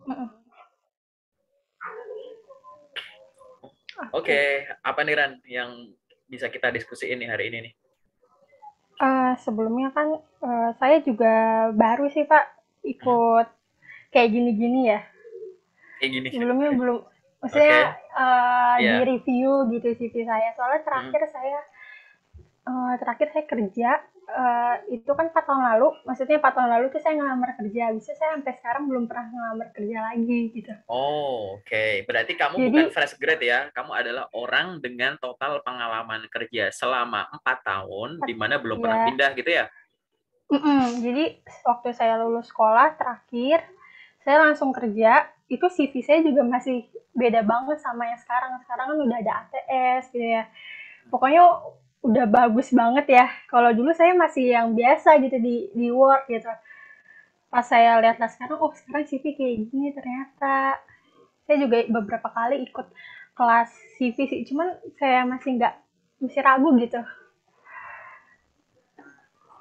Mhm. Oke, Oke. apa nih Ran yang bisa kita diskusiin nih hari ini nih? Sebelumnya kan, saya juga baru sih, Pak, Hmm? ikut kayak gini-gini ya. Kayak gini. Sebelumnya belum maksudnya, Oke, iya. di-review gitu CV saya. Soalnya Hmm. terakhir saya kerja, itu kan 4 tahun lalu, maksudnya 4 tahun lalu tuh saya ngelamar kerja, habis itu saya sampai sekarang belum pernah ngelamar kerja lagi gitu. Oh, oke. Berarti kamu bukan Jadi fresh grade ya. Kamu adalah orang dengan total pengalaman kerja selama 4 tahun, di mana belum pernah ya, pindah gitu ya? jadi waktu saya lulus sekolah terakhir, saya langsung kerja, itu CV saya juga masih beda banget sama yang sekarang. Sekarang kan udah ada ATS gitu ya. Pokoknya udah bagus banget ya. Kalau dulu saya masih yang biasa gitu di Word gitu. Pas saya lihat lah sekarang, oh sekarang CV kayak gini ternyata. Saya juga beberapa kali ikut kelas CV sih, cuman saya masih ragu gitu.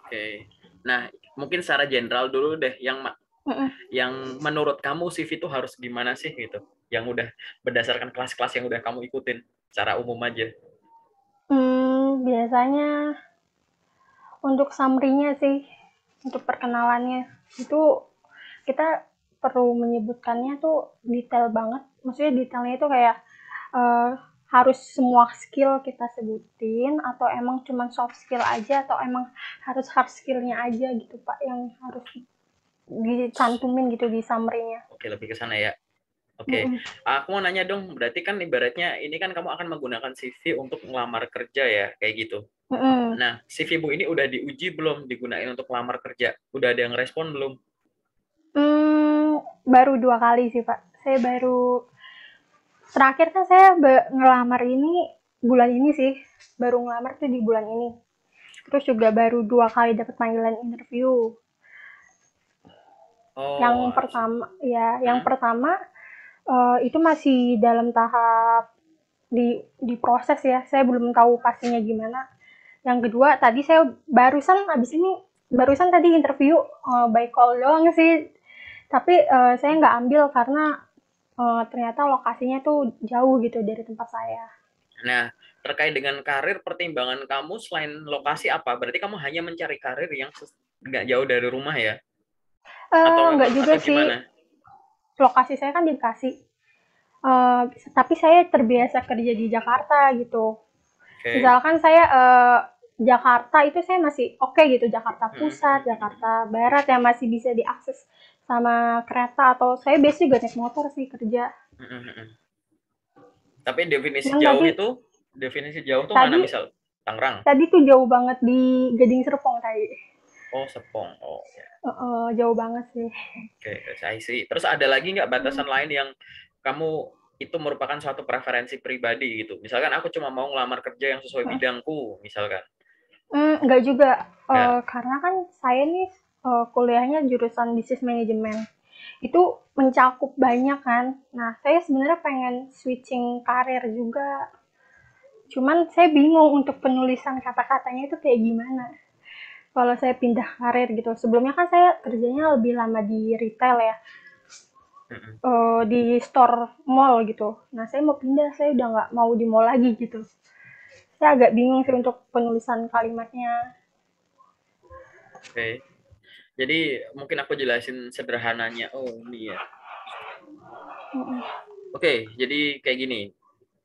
Oke. Nah, mungkin secara general dulu deh, Mm-mm. yang menurut kamu CV itu harus gimana sih gitu? Yang udah berdasarkan kelas-kelas yang udah kamu ikutin, secara umum aja. Biasanya untuk summary-nya sih, untuk perkenalannya, itu kita perlu menyebutkannya tuh detail banget. Maksudnya detailnya itu kayak eh, harus semua skill kita sebutin atau emang cuma soft skill aja atau emang harus hard skill-nya aja gitu Pak yang harus dicantumin gitu di summary-nya. Oke, lebih ke sana ya. Oke, Mm-mm. aku mau nanya dong, berarti kan ibaratnya ini kan kamu akan menggunakan CV untuk melamar kerja ya, kayak gitu. Mm-mm. Nah, CV-mu ini udah diuji belum digunain untuk melamar kerja? Udah ada yang respon belum? Baru 2 kali sih Pak. Saya baru terakhir kan saya ngelamar ini bulan ini sih. Baru ngelamar tuh di bulan ini. Terus juga baru 2 kali dapat panggilan interview. Yang Oh, pertama, ya, yang hmm? pertama itu masih dalam tahap diproses ya. Saya belum tahu pastinya gimana. Yang kedua, tadi saya barusan tadi interview by call doang sih. Tapi saya nggak ambil karena ternyata lokasinya tuh jauh gitu dari tempat saya. Nah, terkait dengan karir, pertimbangan kamu selain lokasi apa? Berarti kamu hanya mencari karir yang nggak jauh dari rumah ya? Atau Nggak memang, juga atau sih. gimana? Lokasi saya kan di Bekasi. Eh, tapi saya terbiasa kerja di Jakarta gitu. Oke. Misalkan saya Jakarta itu saya masih oke gitu, Jakarta Hmm, hmm, Pusat, hmm, Jakarta Barat yang masih bisa diakses sama kereta atau saya biasanya juga naik motor sih kerja. hmm, hmm, hmm. Tapi Cuman tadi definisi jauh tuh mana tadi misal? Tangerang? tadi tuh jauh banget di Gading Serpong tadi. Oh, Serpong. Oh, ya. Jauh banget sih. Oke, saya sih. Terus ada lagi nggak batasan lain yang kamu itu merupakan suatu preferensi pribadi gitu? Misalkan aku cuma mau ngelamar kerja yang sesuai bidangku, misalkan. Enggak juga, Ya. karena kan saya nih kuliahnya jurusan bisnis manajemen. Itu mencakup banyak kan. Nah, saya sebenarnya pengen switching karir juga. Cuman saya bingung untuk penulisan kata-katanya itu kayak gimana. Kalau saya pindah karir gitu. Sebelumnya kan saya kerjanya lebih lama di retail ya, Mm-mm. di store mall gitu. Nah, saya mau pindah, saya udah nggak mau di mall lagi gitu. Saya agak bingung sih untuk penulisan kalimatnya. Oke. Jadi mungkin aku jelasin sederhananya. Oh, ini ya. Oke, jadi kayak gini.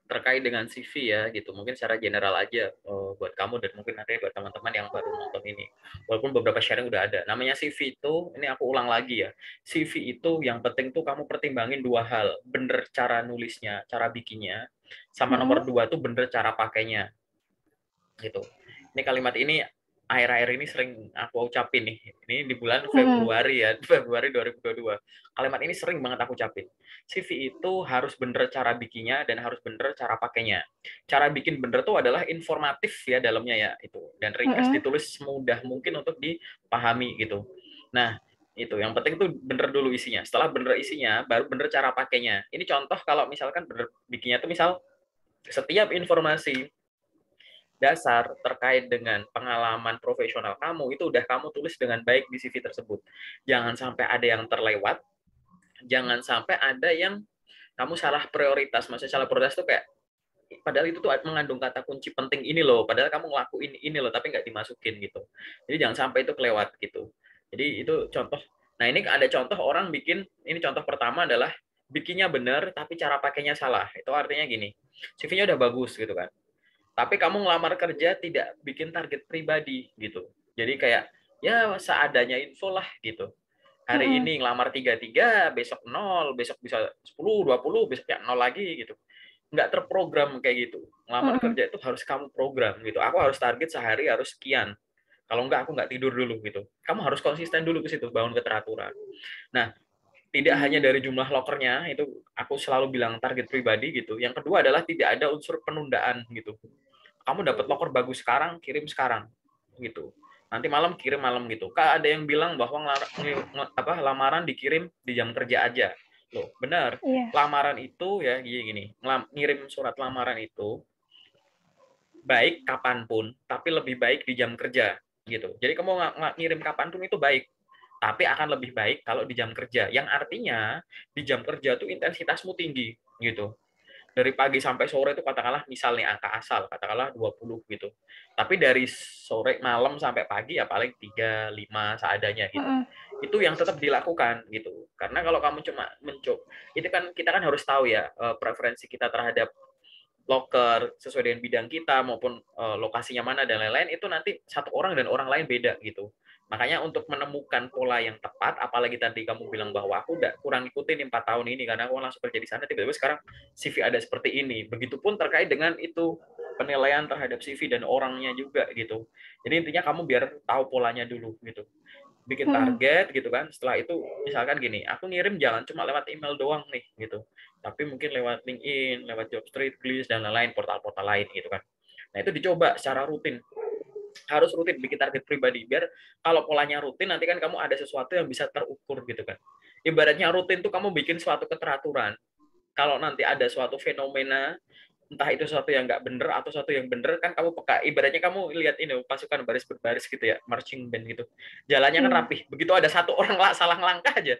Terkait dengan CV ya gitu. Mungkin secara general aja buat kamu dan mungkin nanti buat teman-teman yang baru nonton ini. Walaupun beberapa sharing udah ada. Namanya CV itu, ini aku ulang lagi ya. CV itu yang penting tuh kamu pertimbangin dua hal. Bener cara nulisnya, cara bikinnya. Sama nomor Mm-mm. dua tuh bener cara pakainya gitu. Ini kalimat ini akhir-akhir ini sering aku ucapin nih. Ini di bulan Mm-mm. Februari ya, Februari 2022. Kalimat ini sering banget aku ucapin. CV itu harus bener cara bikinnya dan harus bener cara pakainya. Cara bikin bener tuh adalah informatif ya dalamnya ya itu dan ringkas Mm-mm. ditulis semudah mungkin untuk dipahami gitu. Nah, itu yang penting tuh bener dulu isinya. Setelah bener isinya, baru bener cara pakainya. Ini contoh kalau misalkan bener bikinnya tuh misal setiap informasi dasar terkait dengan pengalaman profesional kamu itu udah kamu tulis dengan baik di CV tersebut. Jangan sampai ada yang terlewat jangan sampai ada yang kamu salah prioritas. Maksudnya salah prioritas tuh kayak padahal itu tuh mengandung kata kunci penting ini loh, padahal kamu ngelakuin ini loh tapi nggak dimasukin gitu. Jadi jangan sampai itu kelewat gitu. Jadi itu contoh. Nah ini ada contoh orang bikin, ini contoh pertama adalah bikinnya benar tapi cara pakainya salah. Itu artinya gini, CV-nya udah bagus gitu kan, tapi kamu ngelamar kerja tidak bikin target pribadi gitu. Jadi kayak ya seadanya info lah gitu. Hari Mm-mm. ini ngelamar 33, besok 0, besok bisa 10, 20, besok ya 0 lagi gitu. Nggak terprogram kayak gitu. Ngelamar Mm-mm. kerja itu harus kamu program gitu. Aku harus target sehari harus sekian. Kalau enggak, aku nggak tidur dulu gitu. Kamu harus konsisten dulu ke situ, bangun keteraturan. Nah, tidak hanya dari jumlah lokernya, itu aku selalu bilang target pribadi gitu. Yang kedua adalah tidak ada unsur penundaan gitu. Kamu dapat loker bagus sekarang, kirim sekarang gitu. Nanti malam kirim malam gitu. Kak, ada yang bilang bahwa lamaran dikirim di jam kerja aja. Loh, benar. Iya. Lamaran itu ya gini, ngirim surat lamaran itu baik kapanpun, tapi lebih baik di jam kerja gitu. Jadi kamu ngirim kapanpun itu baik, tapi akan lebih baik kalau di jam kerja. Yang artinya di jam kerja tuh intensitasmu tinggi gitu. Dari pagi sampai sore itu katakanlah misalnya angka asal katakanlah 20 gitu. Tapi dari sore malam sampai pagi ya paling 3 5 seadanya gitu. Mm-mm. Itu yang tetap dilakukan gitu. Karena kalau kamu cuma mencoba, itu kan kita kan harus tahu ya preferensi kita terhadap loker sesuai dengan bidang kita maupun lokasinya mana dan lain-lain itu nanti satu orang dan orang lain beda gitu. Makanya untuk menemukan pola yang tepat, apalagi tadi kamu bilang bahwa aku udah kurang ikutin 4 tahun ini karena aku langsung kerja di sana, tiba-tiba sekarang CV ada seperti ini. Begitupun terkait dengan itu penilaian terhadap CV dan orangnya juga gitu. Jadi intinya kamu biar tahu polanya dulu gitu. Bikin Mm-mm. target gitu kan. Setelah itu misalkan gini, aku ngirim jangan cuma lewat email doang nih gitu. Tapi mungkin lewat LinkedIn, lewat Jobstreet, Glis dan lain-lain, portal-portal lain gitu kan. Nah, itu dicoba secara rutin. Harus rutin bikin target pribadi biar kalau polanya rutin nanti kan kamu ada sesuatu yang bisa terukur gitu kan. Ibaratnya rutin tuh kamu bikin suatu keteraturan. Kalau nanti ada suatu fenomena entah itu sesuatu yang nggak bener atau sesuatu yang bener kan kamu peka, ibaratnya kamu lihat ini pasukan baris berbaris gitu ya, marching band gitu, jalannya kan Iya. rapih, begitu ada satu orang lah salah langkah aja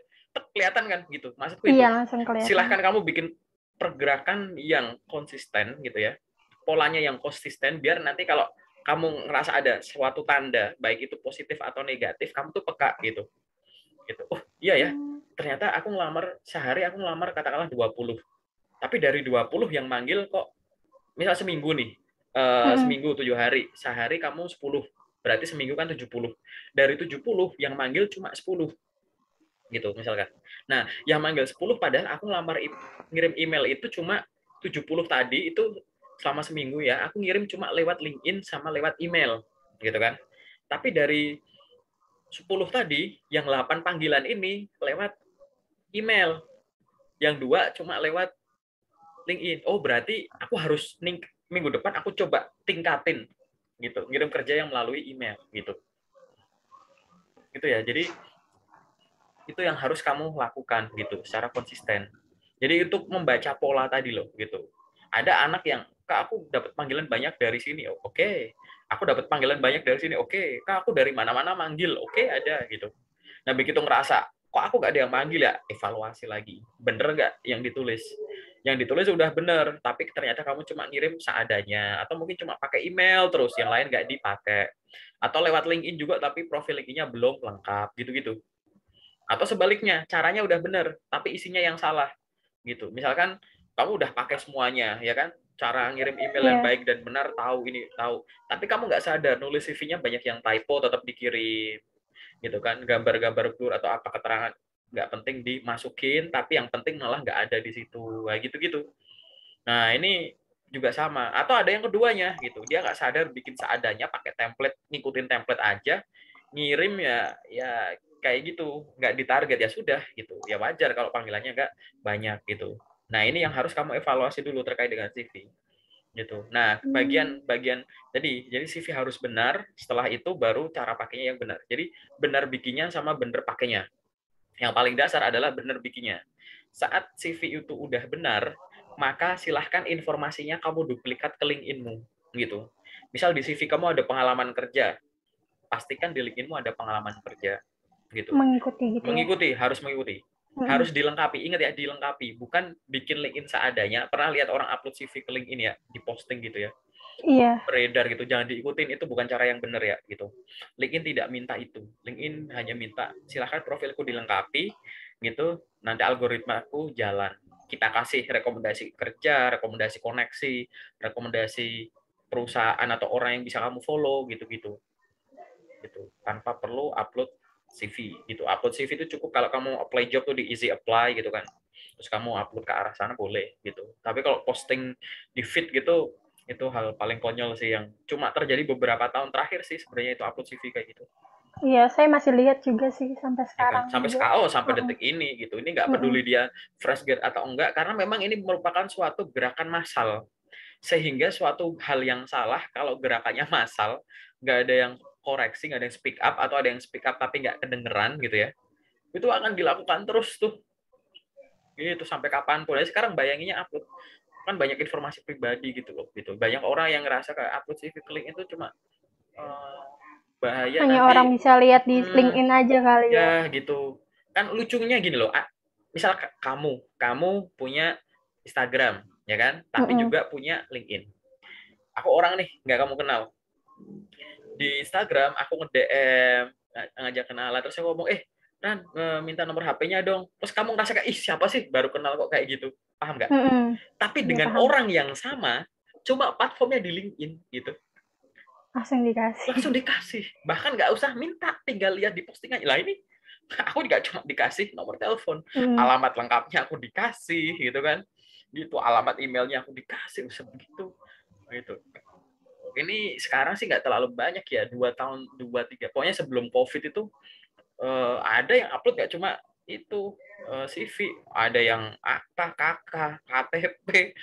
kelihatan kan gitu. Maksudku Iya, itu langsung kelihatan. silahkan kamu bikin pergerakan yang konsisten gitu ya, polanya yang konsisten biar nanti kalau kamu ngerasa ada suatu tanda baik itu positif atau negatif kamu tuh peka gitu. Oh iya ya, Hmm. ternyata aku ngelamar sehari, aku ngelamar katakanlah 20, tapi dari 20 yang manggil kok misal seminggu nih, Mm-mm. seminggu 7 hari, sehari kamu 10, berarti seminggu kan 70. Dari 70 yang manggil cuma 10 gitu misalkan. Nah, yang manggil 10 padahal aku ngirim email itu cuma 70 tadi itu selama seminggu ya, aku ngirim cuma lewat LinkedIn sama lewat email gitu kan. Tapi dari 10 tadi, yang 8 panggilan ini lewat email, yang 2 cuma lewat LinkedIn. Oh, berarti aku harus minggu depan aku coba tingkatin gitu, ngirim kerja yang melalui email gitu. Gitu ya. Jadi itu yang harus kamu lakukan gitu secara konsisten. Jadi untuk membaca pola tadi loh gitu. Ada anak yang Kak aku dapat panggilan banyak dari sini. Oh, oke. Okay. Aku dapat panggilan banyak dari sini. Oke. Okay. Kak aku dari mana-mana manggil. Oke, okay, ada gitu. Nah, begitu ngerasa kok aku gak ada yang manggil ya, evaluasi lagi. Bener nggak yang ditulis? Yang ditulis udah bener, tapi ternyata kamu cuma ngirim seadanya. Atau mungkin cuma pakai email terus, yang lain nggak dipakai. Atau lewat LinkedIn juga, tapi profil LinkedIn-nya belum lengkap, gitu-gitu. Atau sebaliknya, caranya udah bener, tapi isinya yang salah. Gitu. Misalkan kamu udah pakai semuanya, ya kan? Cara ngirim email yang Iya. baik dan benar, tahu ini, tahu. Tapi kamu nggak sadar, nulis CV-nya banyak yang typo, tetap dikirim gitu kan, gambar-gambar blur atau apa keterangan nggak penting dimasukin tapi yang penting malah nggak ada di situ kayak gitu-gitu. Nah ini juga sama, atau ada yang keduanya gitu, dia nggak sadar bikin seadanya pakai template, ngikutin template aja, ngirim ya ya kayak gitu, nggak ditarget ya sudah gitu, ya wajar kalau panggilannya nggak banyak gitu. Nah ini yang harus kamu evaluasi dulu terkait dengan CV gitu. Nah, Hmm. bagian jadi CV harus benar, setelah itu baru cara pakainya yang benar. Jadi benar bikinnya sama benar pakainya. Yang paling dasar adalah benar bikinnya. Saat CV itu udah benar, maka silahkan informasinya kamu duplikat ke LinkedIn-mu gitu. Misal di CV kamu ada pengalaman kerja, pastikan di LinkedIn-mu ada pengalaman kerja gitu. Mengikuti gitu ya. Mengikuti, harus mengikuti. Harus dilengkapi. Ingat ya, dilengkapi. Bukan bikin LinkedIn seadanya. Pernah lihat orang upload CV ke LinkedIn ya, di posting gitu ya. Iya. Beredar gitu, jangan diikutin, itu bukan cara yang benar ya gitu. LinkedIn tidak minta itu. LinkedIn hanya minta silahkan profilku dilengkapi gitu, nanti algoritmaku jalan. Kita kasih rekomendasi kerja, rekomendasi koneksi, rekomendasi perusahaan atau orang yang bisa kamu follow gitu-gitu. Gitu. Tanpa perlu upload CV gitu. Upload CV itu cukup kalau kamu apply job tuh di easy apply gitu kan. Terus kamu upload ke arah sana boleh gitu. Tapi kalau posting di feed gitu itu hal paling konyol sih yang cuma terjadi beberapa tahun terakhir sih sebenarnya itu upload CV kayak gitu. Iya, saya masih lihat juga sih sampai Ya kan? sekarang Sampai juga. sekarang, sampai Heeh. detik ini gitu. Ini nggak Heeh. peduli dia fresh grade atau enggak karena memang ini merupakan suatu gerakan massal. Sehingga suatu hal yang salah kalau gerakannya massal, nggak ada yang koreksi, nggak ada yang speak up atau ada yang speak up tapi nggak kedengeran gitu ya. Itu akan dilakukan terus tuh. Gitu sampai kapanpun. Jadi sekarang bayanginnya upload kan banyak informasi pribadi gitu loh gitu. Banyak orang yang ngerasa kayak upload CV ke link itu cuma uh, bahaya Hanya orang nanti bisa lihat di LinkedIn aja kali ya. ya gitu. Kan lucunya gini loh. Misal kamu punya Instagram ya kan, tapi Heeh. juga punya LinkedIn. Aku orang nih nggak kamu kenal. Di Instagram aku nge-DM ngajak kenalan terus aku ngomong Ran minta nomor HP-nya dong, terus kamu ngerasa kayak ih siapa sih baru kenal kok kayak gitu, paham nggak? Heeh. Tapi Iya dengan paham. orang yang sama cuma platformnya di LinkedIn gitu Langsung langsung dikasih. dikasih, bahkan nggak usah minta, tinggal lihat di postingan lah ini. Aku nggak cuma dikasih nomor telepon, Heeh. alamat lengkapnya aku dikasih gitu kan, gitu alamat emailnya aku dikasih begitu gitu. Ini sekarang sih nggak terlalu banyak ya, 2 tahun 2 3 pokoknya sebelum COVID itu ada yang upload nggak cuma itu CV, ada yang akta, KK, KTP,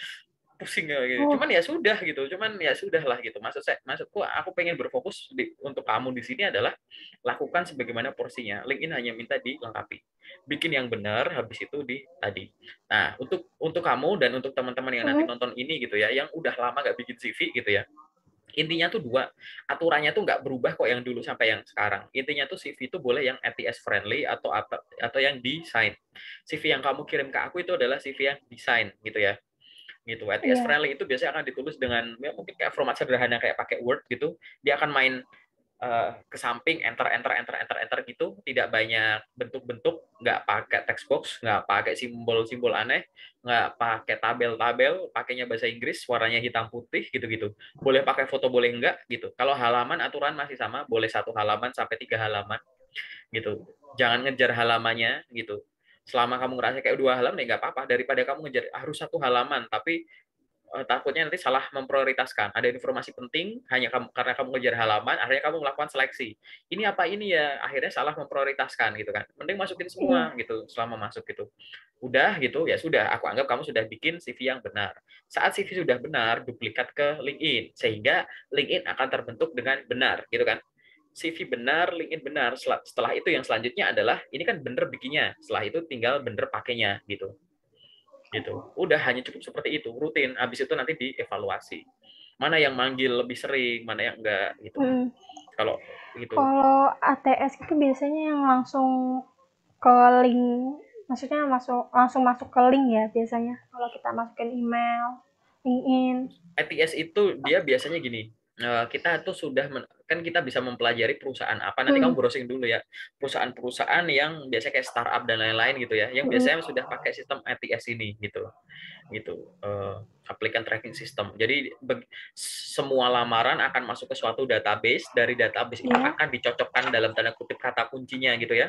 pusing ya gitu. Oh, Cuman ya sudah gitu, cuman ya sudah lah gitu. Maksudku aku pengen berfokus untuk kamu di sini adalah lakukan sebagaimana porsinya. LinkedIn hanya minta dilengkapi, bikin yang benar, habis itu di tadi. Nah untuk kamu dan untuk teman-teman yang nanti heeh. nonton ini gitu ya, yang udah lama nggak bikin CV gitu ya, intinya tuh dua, aturannya tuh nggak berubah kok yang dulu sampai yang sekarang. Intinya tuh CV itu boleh yang ATS friendly atau yang desain. CV yang kamu kirim ke aku itu adalah CV yang desain gitu ya, gitu. ATS Iya. friendly itu biasanya akan ditulis dengan ya, mungkin kayak format sederhana kayak pakai Word gitu. Dia akan main ke samping, enter enter enter enter enter gitu, tidak banyak bentuk-bentuk, nggak pakai text box, nggak pakai simbol-simbol aneh, nggak pakai tabel-tabel, pakainya bahasa Inggris, warnanya hitam putih gitu-gitu. Boleh pakai foto boleh enggak gitu. Kalau halaman aturan masih sama, boleh 1 halaman sampai 3 halaman gitu. Jangan ngejar halamannya gitu. Selama kamu ngerasa kayak 2 halaman ya nggak apa-apa, daripada kamu ngejar harus 1 halaman tapi takutnya nanti salah memprioritaskan. Ada informasi penting hanya kamu karena kamu ngejar halaman, akhirnya kamu melakukan seleksi. Ini apa ini ya? Akhirnya salah memprioritaskan gitu kan. Mending masukin semua Iya. gitu selama masuk gitu. Udah gitu ya sudah. Aku anggap kamu sudah bikin CV yang benar. Saat CV sudah benar, duplikat ke LinkedIn sehingga LinkedIn akan terbentuk dengan benar gitu kan. CV benar, LinkedIn benar. Setelah itu yang selanjutnya adalah ini kan bener bikinnya. Setelah itu tinggal bener pakainya gitu gitu. Udah hanya cukup seperti itu, rutin. Habis itu nanti dievaluasi. Mana yang manggil lebih sering, mana yang enggak gitu. Heeh. Kalau gitu. Kalau ATS itu biasanya yang langsung ke link, maksudnya langsung masuk ke link ya biasanya kalau kita masukin email, LinkedIn. ITS itu dia biasanya gini, kita tuh sudah kan kita bisa mempelajari perusahaan apa, nanti kamu Hmm. browsing dulu ya, perusahaan-perusahaan yang biasanya kayak startup dan lain-lain gitu ya, yang Hmm. biasanya sudah pakai sistem ITS ini gitu gitu, applicant tracking system. Jadi semua lamaran akan masuk ke suatu database, dari database itu Iya. akan dicocokkan dalam tanda kutip kata kuncinya gitu ya,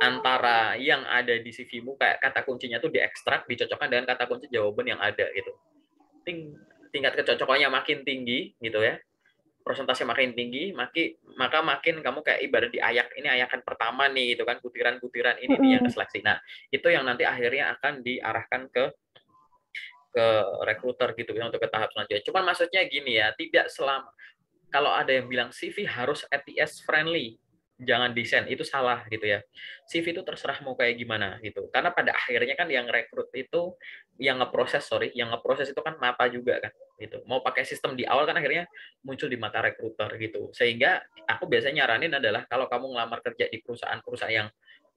antara yang ada di CV-mu, kayak kata kuncinya tuh diekstrak, dicocokkan dengan kata kunci jawaban yang ada gitu. Tingkat kecocokannya makin tinggi gitu ya, persentase makin tinggi, maka makin kamu kayak ibarat diayak, ini ayakan pertama nih gitu kan, butiran-butiran ini nih yang Hmm. keseleksi. Nah itu yang nanti akhirnya akan diarahkan ke rekruter gitu ya untuk ke tahap selanjutnya. Cuman maksudnya gini ya, tidak selama kalau ada yang bilang CV harus ATS friendly, jangan desain, itu salah gitu ya. CV itu terserah mau kayak gimana gitu. Karena pada akhirnya kan yang rekrut itu, yang ngeproses itu kan mata juga kan gitu. Mau pakai sistem di awal kan akhirnya muncul di mata rekruter gitu. Sehingga aku biasanya nyaranin adalah kalau kamu ngelamar kerja di perusahaan-perusahaan yang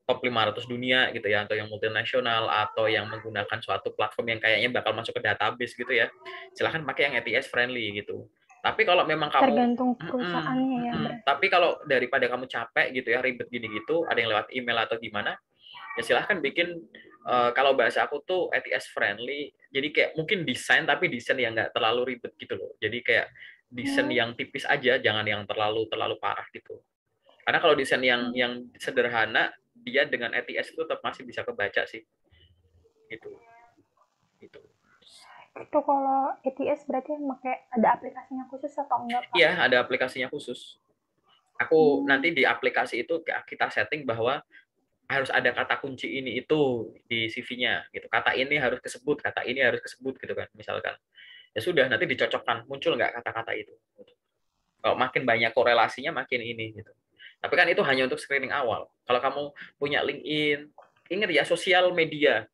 top 500 dunia gitu ya, atau yang multinasional, atau yang menggunakan suatu platform yang kayaknya bakal masuk ke database gitu ya, silahkan pakai yang ATS friendly gitu. Tapi kalau memang kamu Tergantung perusahaannya ya berarti. tapi kalau daripada kamu capek gitu ya, ribet gini gitu, ada yang lewat email atau gimana, ya silahkan bikin kalau bahasa aku tuh ATS friendly. Jadi kayak mungkin desain, tapi desain yang nggak terlalu ribet gitu loh. Jadi kayak desain Hmm. yang tipis aja, jangan yang terlalu terlalu parah gitu. Karena kalau desain yang sederhana, dia dengan ATS itu tetap masih bisa kebaca sih. Gitu. Gitu. Itu kalau ATS berarti pakai ada aplikasinya khusus atau enggak, Pak? Iya, ada aplikasinya khusus. Aku Hmm. nanti di aplikasi itu kita setting bahwa harus ada kata kunci ini itu di CV-nya gitu. Kata ini harus disebut, kata ini harus disebut gitu kan, misalkan. Ya sudah, nanti dicocokkan muncul nggak kata-kata itu. Kalau makin banyak korelasinya makin ini gitu. Tapi kan itu hanya untuk screening awal. Kalau kamu punya LinkedIn, ingat ya, sosial media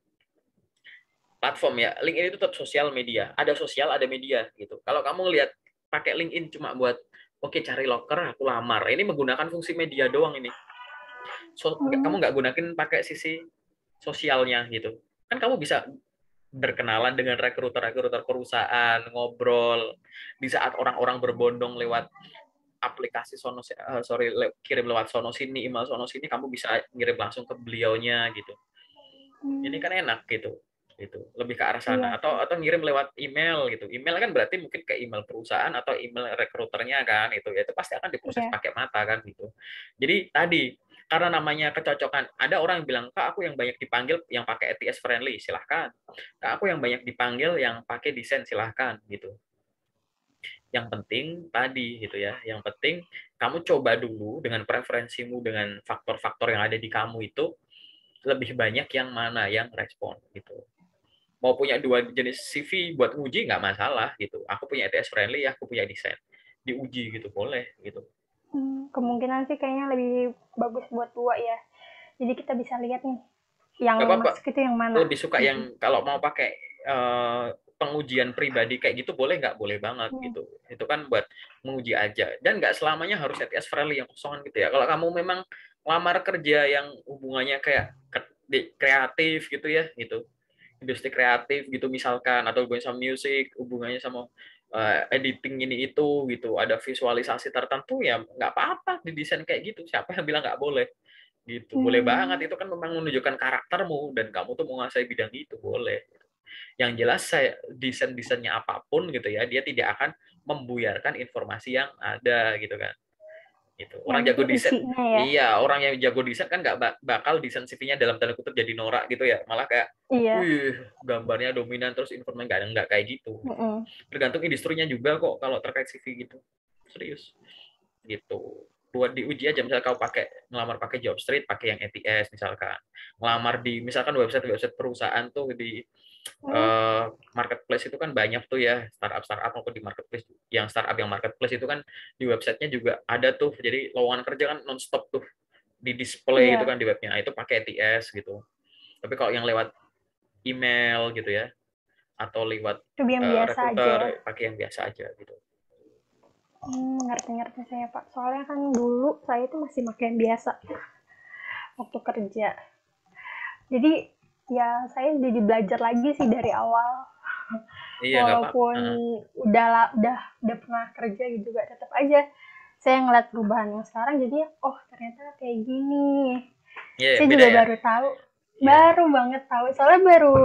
platform ya. LinkedIn itu tetap sosial media. Ada sosial, ada media gitu. Kalau kamu lihat pakai LinkedIn cuma buat oke cari loker, aku lamar. Ini menggunakan fungsi media doang ini. Kamu Hmm. nggak gunakan pakai sisi sosialnya gitu. Kan kamu bisa berkenalan dengan rekruter-rekruter perusahaan, ngobrol di saat orang-orang berbondong lewat aplikasi sono kirim lewat sono sini, email sono sini, kamu bisa ngirim langsung ke beliaunya gitu. Ini Hmm. kan enak gitu. Itu lebih ke arah Iya sana, sih. atau ngirim lewat email gitu. Email kan berarti mungkin ke email perusahaan atau email rekruternya kan, itu pasti akan diproses Iya. pakai mata kan gitu. Jadi tadi karena namanya kecocokan, ada orang yang bilang, kak aku yang banyak dipanggil yang pakai ATS friendly, silahkan. Kak aku yang banyak dipanggil yang pakai desain, silahkan gitu. Yang penting tadi gitu ya, yang penting kamu coba dulu dengan preferensimu, dengan faktor-faktor yang ada di kamu itu, lebih banyak yang mana yang respon gitu. Mau punya dua jenis CV buat uji nggak masalah gitu. Aku punya ETS friendly, aku punya desain. Diuji gitu boleh gitu. Kemungkinan sih kayaknya lebih bagus buat dua ya. Jadi kita bisa lihat nih yang Nggak apa-apa. masuk itu yang mana. Lebih suka yang kalau mau pakai pengujian pribadi kayak gitu boleh nggak? Boleh banget Hmm. gitu. Itu kan buat menguji aja. Dan nggak selamanya harus ETS friendly yang kosongan gitu ya. Kalau kamu memang lamar kerja yang hubungannya kayak kreatif gitu ya gitu, industri kreatif gitu misalkan, atau hubungannya sama musik, hubungannya sama editing ini itu gitu, ada visualisasi tertentu, ya nggak apa-apa didesain kayak gitu. Siapa yang bilang nggak boleh gitu? Boleh banget, Hmm. itu kan memang menunjukkan karaktermu dan kamu tuh menguasai bidang itu, boleh. Yang jelas saya desainnya apapun gitu ya, dia tidak akan membuyarkan informasi yang ada gitu kan. Gitu. Yang Orang jago penting desain, isinya ya. iya, orang yang jago desain kan nggak bakal desain CV-nya dalam tanda kutip jadi norak gitu ya. Malah kayak, Iya. wih, gambarnya dominan terus informasi nggak kayak gitu. Mm-mm. Tergantung industrinya juga kok kalau terkait CV gitu. Serius. Gitu. Buat diuji aja, misalnya kau ngelamar pakai Jobstreet, pakai yang ATS misalkan. Ngelamar di misalkan website perusahaan tuh di Hmm. marketplace itu kan banyak tuh ya, startup maupun di marketplace. Yang startup yang marketplace itu kan di websitenya juga ada tuh, jadi lowongan kerja kan nonstop tuh di display itu Iya. kan di webnya. Nah, itu pakai ATS gitu. Tapi kalau yang lewat email gitu ya, atau lewat Itu yang biasa aja ya. recruiter, pakai yang biasa aja gitu. Ngerti-ngerti saya Pak. Soalnya kan dulu saya itu masih pakai yang biasa waktu kerja. Jadi ya saya jadi belajar lagi sih dari awal. Iya nggak apa. Walaupun udah pernah kerja gitu juga tetap aja saya ngeliat perubahan yang sekarang jadi oh ternyata kayak gini. Iya Saya beda juga ya. baru tahu, Iya. baru banget tahu. Soalnya baru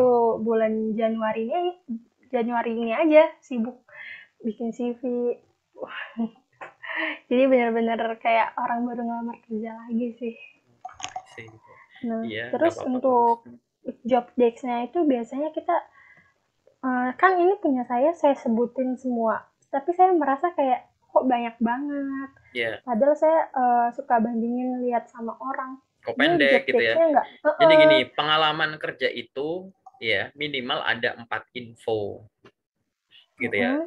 bulan Januari ini aja sibuk bikin CV. Jadi benar-benar kayak orang baru ngelamar kerja lagi sih. Sih gitu. Nah, Iya nggak terus apa-apa, bagus. untuk job desk-nya itu biasanya kita kan ini punya saya sebutin semua. Tapi saya merasa kayak kok banyak banget. Iya. Padahal saya suka bandingin lihat sama orang. Kok Ini pendek job gitu ya. desk-nya nggak? Jadi gini, pengalaman kerja itu ya minimal ada 4 info gitu ya.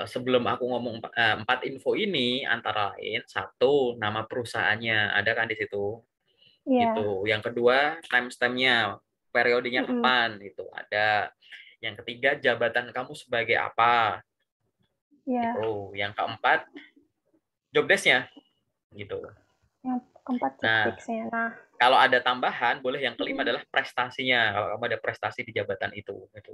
Sebelum aku ngomong 4 info ini, antara lain satu, nama perusahaannya ada kan di situ Iya. gitu. Yang kedua, timestamp-nya, periodenya Mm-mm. kapan itu ada. Yang ketiga, jabatan kamu sebagai apa Iya. itu. Yang keempat, job desk-nya gitu. Yang keempat job Nah, desk-nya. Nah. Kalau ada tambahan, boleh yang kelima Mm. adalah prestasinya. Kalau kamu ada prestasi di jabatan itu, Oh, gitu.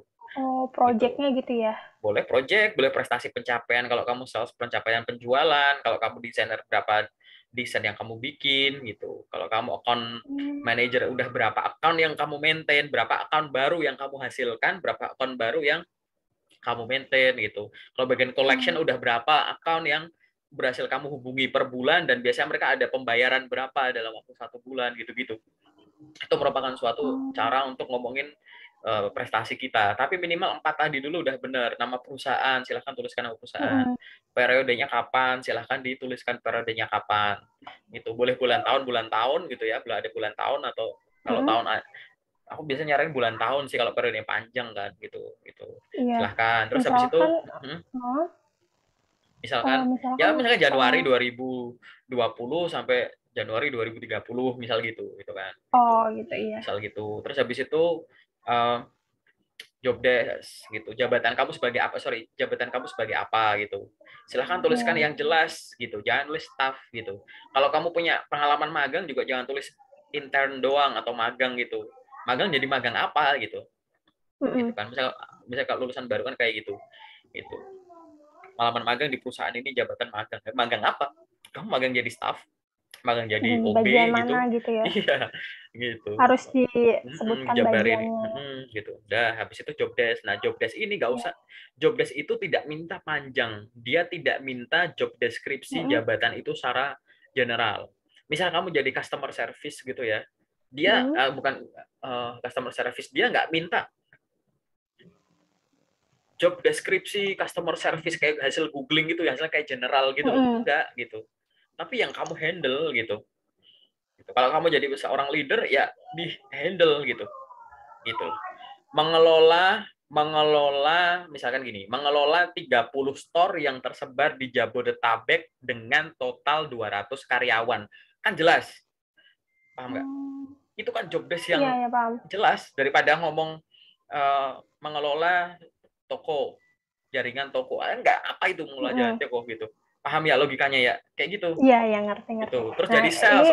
project-nya gitu ya? Boleh project, boleh prestasi pencapaian. Kalau kamu sales, pencapaian penjualan. Kalau kamu desainer, berapa desain yang kamu bikin, gitu. Kalau kamu account Hmm. manager, udah berapa account yang kamu maintain, berapa account baru yang kamu hasilkan, berapa account baru yang kamu maintain, gitu. Kalau bagian collection, Hmm. udah berapa account yang berhasil kamu hubungi per bulan, dan biasanya mereka ada pembayaran berapa dalam waktu 1 bulan, gitu-gitu. Itu merupakan suatu Hmm. cara untuk ngomongin prestasi kita. Tapi minimal 4 tadi dulu udah benar. Nama perusahaan, silahkan tuliskan nama perusahaan. Mm-mm. Periodenya kapan, silahkan dituliskan periodenya kapan. Itu boleh bulan tahun gitu ya. Boleh ada bulan tahun, atau kalau Mm-mm. tahun, aku biasanya nyaranin bulan tahun sih kalau periodenya panjang kan, gitu. Gitu. Iya. Silahkan. Terus habis itu, Misalkan, hmm, oh, misalkan, misalkan, ya misalnya Januari eh, 2020 sampai Januari 2030, misal gitu kan. Gitu. oh gitu iya. Misal gitu. Terus habis itu uh, job desk gitu. Jabatan kamu sebagai apa gitu. Silahkan tuliskan Iya. yang jelas gitu. Jangan tulis staff gitu. Kalau kamu punya pengalaman magang juga jangan tulis intern doang atau magang gitu. Magang jadi magang apa gitu. Gitu Mm-mm. kan. Misal kalau lulusan baru kan kayak gitu. Gitu. Pengalaman magang di perusahaan ini jabatan magang. Magang apa? Kamu magang jadi staff, magang jadi Di OB bagian mana gitu. gitu ya? Iya, gitu. Harus disebutkan Jabarin, bagiannya. gitu. Udah, habis itu job desk. Nah, job desk ini nggak Iya. usah. Job desk itu tidak minta panjang. Dia tidak minta job deskripsi Mm-mm. jabatan itu secara general. Misal kamu jadi customer service gitu ya. Dia Mm-mm. bukan customer service, dia nggak minta job deskripsi customer service kayak hasil googling gitu ya, hasilnya kayak general gitu loh. Mm-mm. Enggak gitu. Tapi yang kamu handle gitu. Gitu. Kalau kamu jadi seorang leader ya di handle gitu. Gitu. Mengelola misalkan gini, mengelola 30 store yang tersebar di Jabodetabek dengan total 200 karyawan. Kan jelas. Paham nggak? Hmm. Itu kan job desk Iya, yang ya paham. jelas daripada ngomong mengelola toko, jaringan toko. Enggak, apa itu mengelola jaringan Mm-mm. toko gitu. Paham ya logikanya ya? Kayak gitu. Iya, ya ngerti-ngerti. Gitu. Terus Nah, jadi ini, sales.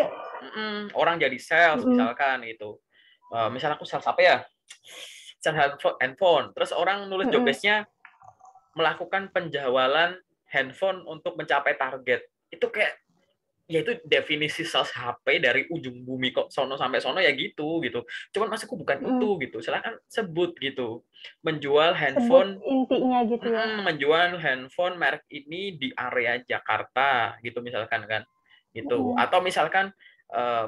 Orang jadi sales mm-mm. misalkan gitu. Misal aku sales apa ya? Sales handphone. Terus orang nulis job Mm-mm. desk-nya melakukan penjualan handphone untuk mencapai target. Itu kayak ya itu definisi sales HP dari ujung bumi kok sono sampai sono ya gitu. Cuman maksudku bukan Mm-mm. itu gitu. Silakan sebut gitu. Menjual Sebut handphone intinya gitu ya. menjual handphone merek ini di area Jakarta gitu misalkan kan. Gitu. Mm-mm. Atau misalkan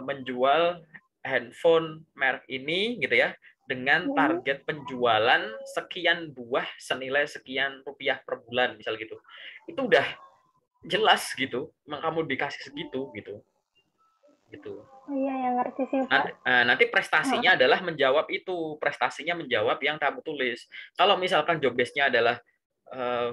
menjual handphone merek ini gitu ya dengan Mm-mm. target penjualan sekian buah senilai sekian rupiah per bulan misal gitu. Itu udah jelas gitu, kamu dikasih segitu gitu. Gitu. Oh, iya, ya ngerti sih, Pak. Nanti Heeh. prestasinya adalah menjawab itu, prestasinya menjawab yang kamu tulis. Kalau misalkan job desk-nya adalah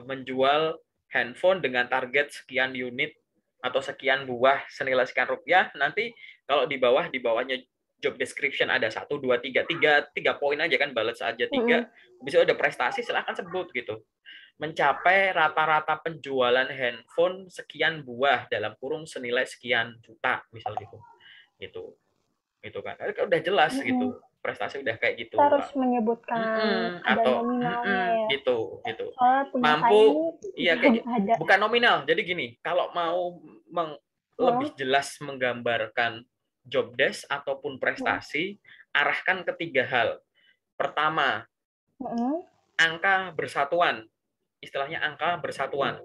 menjual handphone dengan target sekian unit atau sekian buah senilai sekian rupiah, nanti kalau di bawahnya job description ada 1, 2, 3 poin aja kan, balas aja 3. Mm-mm. Bisa ada prestasi silahkan sebut gitu. Mencapai rata-rata penjualan handphone sekian buah dalam kurung senilai sekian juta misal gitu. Gitu. Gitu kan. Udah jelas Mm-mm. gitu. Prestasi udah kayak Kita gitu. harus menyebutkan ada Atau nominalnya ya. gitu. Soalnya punya saya Mampu, nih iya belum kayak ada. bukan nominal. Jadi gini, kalau mau lebih Heeh. jelas menggambarkan job desk ataupun Heeh. prestasi, arahkan ke 3 hal. Pertama, Heeh. angka bersatuan. Istilahnya angka bersatuan.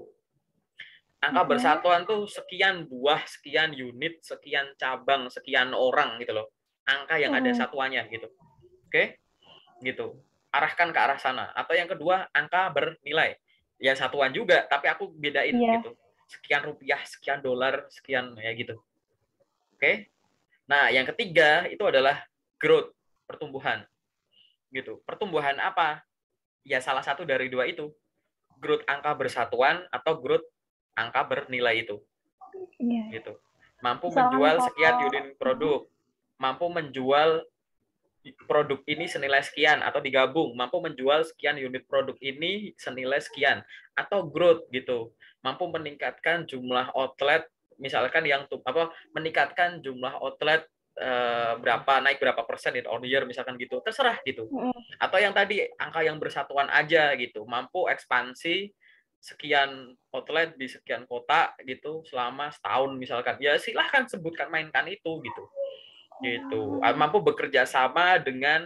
Angka Heeh. bersatuan tuh sekian buah, sekian unit, sekian cabang, sekian orang gitu loh. Angka yang ada Heeh. satuannya gitu. Oke? Gitu. Arahkan ke arah sana. Atau yang kedua, angka bernilai. Ya satuan juga, tapi aku bedain Iya. gitu. Sekian rupiah, sekian dolar, sekian ya gitu. Oke? Nah, yang ketiga itu adalah growth, pertumbuhan. Gitu. Pertumbuhan apa? Ya salah satu dari dua itu. Growth angka bersatuan atau growth angka bernilai itu. Iya. Gitu. Mampu Misalkan menjual sekian kalau unit produk, mampu menjual produk ini senilai sekian atau digabung mampu menjual sekian unit produk ini senilai sekian atau growth gitu mampu meningkatkan jumlah outlet misalkan yang meningkatkan jumlah outlet berapa naik berapa persen itu on year misalkan gitu, terserah gitu. Mm-mm. Atau yang tadi angka yang bersatuan aja gitu, mampu ekspansi sekian outlet di sekian kota gitu selama setahun misalkan, ya silahkan sebutkan, mainkan itu gitu. Mampu bekerja sama dengan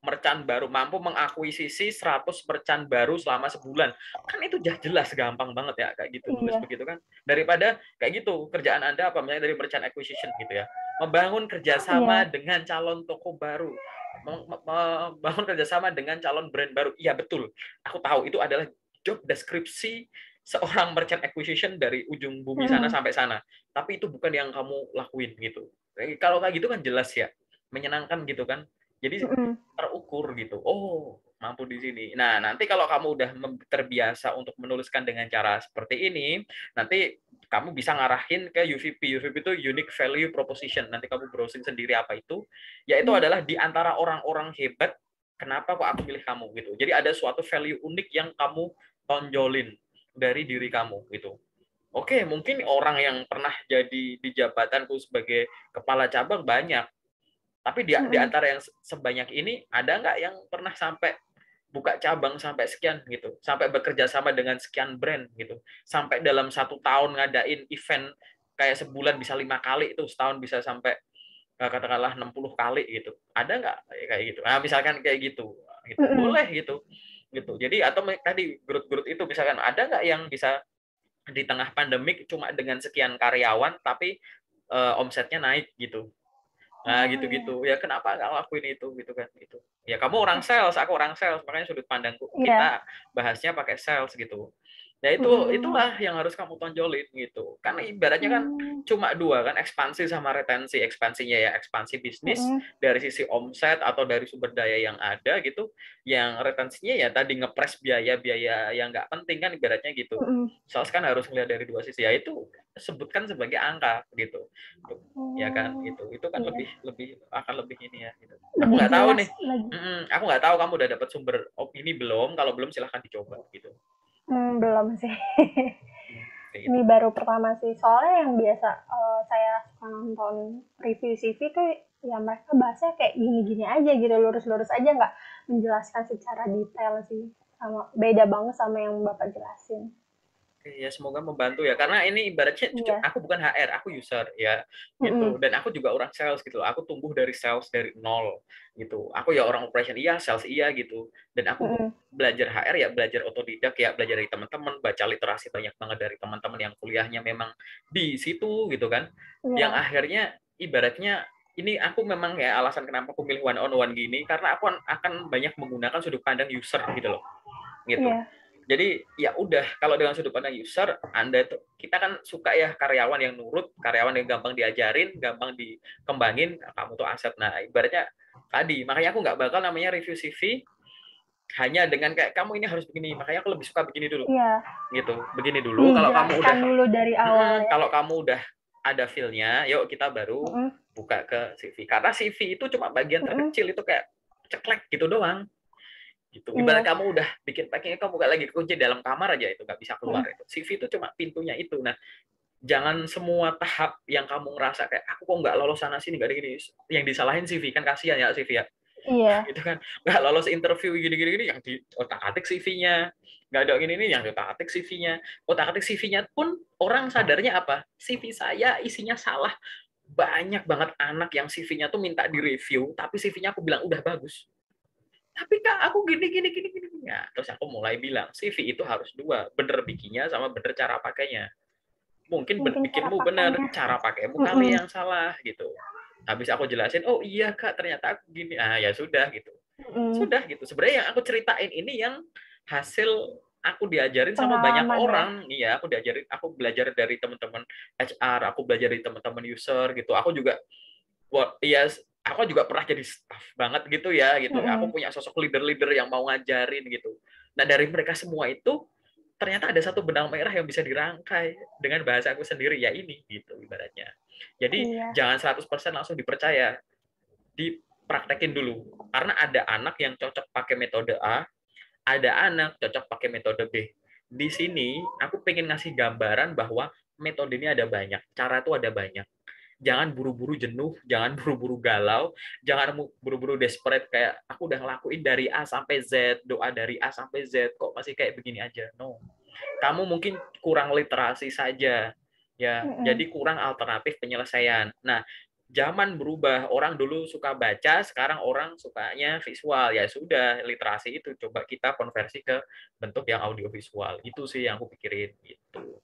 merchant baru, mampu mengakuisisi 100 merchant baru selama sebulan. Kan itu jelas gampang banget ya kayak gitu, nulis Iya, begitu kan. Daripada kayak gitu, kerjaan Anda apa misalnya dari merchant acquisition gitu ya. Membangun kerjasama iya. dengan calon toko baru. Membangun kerjasama dengan calon brand baru. Iya betul. Aku tahu itu adalah job deskripsi seorang merchant acquisition dari ujung bumi sana Mm-mm. sampai sana. Tapi itu bukan yang kamu lakuin gitu. Kalau kayak gitu kan jelas ya, menyenangkan gitu kan. Jadi Mm-mm. terukur gitu. Oh, mampu di sini. Nah, nanti kalau kamu udah terbiasa untuk menuliskan dengan cara seperti ini, nanti kamu bisa ngarahin ke UVP. UVP itu Unique Value Proposition. Nanti kamu browsing sendiri apa itu. Yaitu Mm. adalah di antara orang-orang hebat, kenapa kok aku pilih kamu gitu. Jadi ada suatu value unik yang kamu tonjolin dari diri kamu gitu. Oke, mungkin orang yang pernah jadi di jabatanku sebagai kepala cabang banyak, tapi di Mm-mm. antara yang sebanyak ini, ada nggak yang pernah sampai buka cabang sampai sekian gitu, sampai bekerja sama dengan sekian brand gitu, sampai dalam 1 tahun ngadain event kayak sebulan bisa 5 kali itu, setahun bisa sampai katakanlah 60 kali gitu. Ada nggak kayak gitu? Nah, misalkan kayak gitu, Mm-mm. boleh gitu. Jadi atau tadi grup-grup itu misalkan ada nggak yang bisa di tengah pandemik cuma dengan sekian karyawan tapi omsetnya naik gitu. Nah, Oh iya. gitu-gitu. Ya kenapa nggak lakuin itu gitu kan gitu. Ya kamu orang sales, aku orang sales, makanya sudut pandangku Iya. kita bahasnya pakai sales gitu. Ya Mm-mm. itulah yang harus kamu tonjolin gitu. Karena ibaratnya kan Mm. cuma dua kan, ekspansi sama retensi. Ekspansinya ya ekspansi bisnis Mm-mm. dari sisi omset atau dari sumber daya yang ada gitu. Yang retensinya ya tadi ngepres biaya-biaya yang nggak penting kan ibaratnya gitu. Mm-mm. Sales kan harus melihat dari dua sisi. Ya itu sebutkan sebagai angka gitu. Ya kan Oh itu kan iya. lebih lebih akan lebih ini ya gitu. Aku Lebih nggak tahu jelas nih. lagi. Aku nggak tahu kamu udah dapat sumber ini belum. Kalau belum silahkan dicoba gitu. Belum sih. Kayak Ini gitu. baru pertama sih. Soalnya yang biasa saya suka nonton review CV tuh ya mereka bahasnya kayak gini-gini aja gitu, lurus-lurus aja, nggak menjelaskan secara detail sih. Sama beda banget sama yang Bapak jelasin. Ya semoga membantu ya karena ini ibaratnya Iya. aku bukan HR, aku user ya gitu, Mm-mm. dan aku juga orang sales gitu. Aku tumbuh dari sales dari nol gitu. Aku ya orang operation iya, sales iya gitu, dan aku Mm-mm. belajar HR ya belajar otodidak ya, belajar dari teman-teman, baca literasi banyak banget dari teman-teman yang kuliahnya memang di situ gitu kan, yang Iya. akhirnya ibaratnya ini aku memang ya alasan kenapa aku pilih one on one gini karena aku akan banyak menggunakan sudut pandang user gitu loh gitu. Iya. Jadi ya udah, kalau dengan sudut pandang user, Anda tuh kita kan suka ya karyawan yang nurut, karyawan yang gampang diajarin, gampang dikembangin, kamu tuh aset. Nah, ibaratnya tadi, makanya aku nggak bakal namanya review CV hanya dengan kayak kamu ini harus begini. Makanya aku lebih suka begini dulu, Iya. gitu. Begini dulu. Dijelaskan dulu dari awal ya. Kalau kamu udah ada feel-nya, yuk kita baru Mm-mm. buka ke CV. Karena CV itu cuma bagian Mm-mm. terkecil, itu kayak ceklek gitu doang gitu. Ibarat Iya. kamu udah bikin packing, kamu nggak lagi kunci dalam kamar aja itu nggak bisa keluar Mm-mm. itu. CV itu cuma pintunya itu. Nah, jangan semua tahap yang kamu ngerasa kayak aku kok nggak lolos sana sini nggak ada gini, yang disalahin CV kan, kasihan ya CV ya. Iya. Gitu kan, nggak lolos interview gini-gini yang di otak atik CV-nya, nggak ada ini yang di otak atik CV-nya. Otak atik CV-nya pun orang sadarnya apa, CV saya isinya salah. Banyak banget anak yang CV-nya tuh minta direview tapi CV-nya aku bilang udah bagus, tapi kak aku gini. Ya, terus aku mulai bilang CV itu harus dua, bener bikinnya sama bener cara pakainya. Mungkin Mungkin cara bikinmu bener, pakainya. cara pakaimu kali Mm-mm. yang salah gitu. Habis aku jelasin, oh iya kak ternyata aku gini, ya sudah gitu. Mm-mm. Sudah gitu, sebenarnya yang aku ceritain ini yang hasil aku diajarin sama banyak Pengalaman ya. orang. Iya, aku belajar dari teman-teman HR, aku belajar dari teman-teman user gitu. Aku juga iya, aku juga pernah jadi staff banget gitu ya gitu. Aku Mm-mm. punya sosok leader-leader yang mau ngajarin gitu. Nah, dari mereka semua itu ternyata ada satu benang merah yang bisa dirangkai dengan bahasa aku sendiri, ya ini gitu ibaratnya. Jadi Iya. jangan 100% langsung dipercaya, dipraktekin dulu. Karena ada anak yang cocok pakai metode A, ada anak cocok pakai metode B. Di sini aku pengen ngasih gambaran bahwa metode ini ada banyak, cara itu ada banyak. jangan buru-buru jenuh, jangan buru-buru galau, jangan buru-buru desperate kayak aku udah ngelakuin dari A sampai Z, doa dari A sampai Z kok masih kayak begini aja. No. Kamu mungkin kurang literasi saja. Ya, jadi kurang alternatif penyelesaian. Nah, zaman berubah, orang dulu suka baca, sekarang orang sukanya visual. Ya sudah, literasi itu coba kita konversi ke bentuk yang audiovisual. Itu sih yang aku pikirin gitu.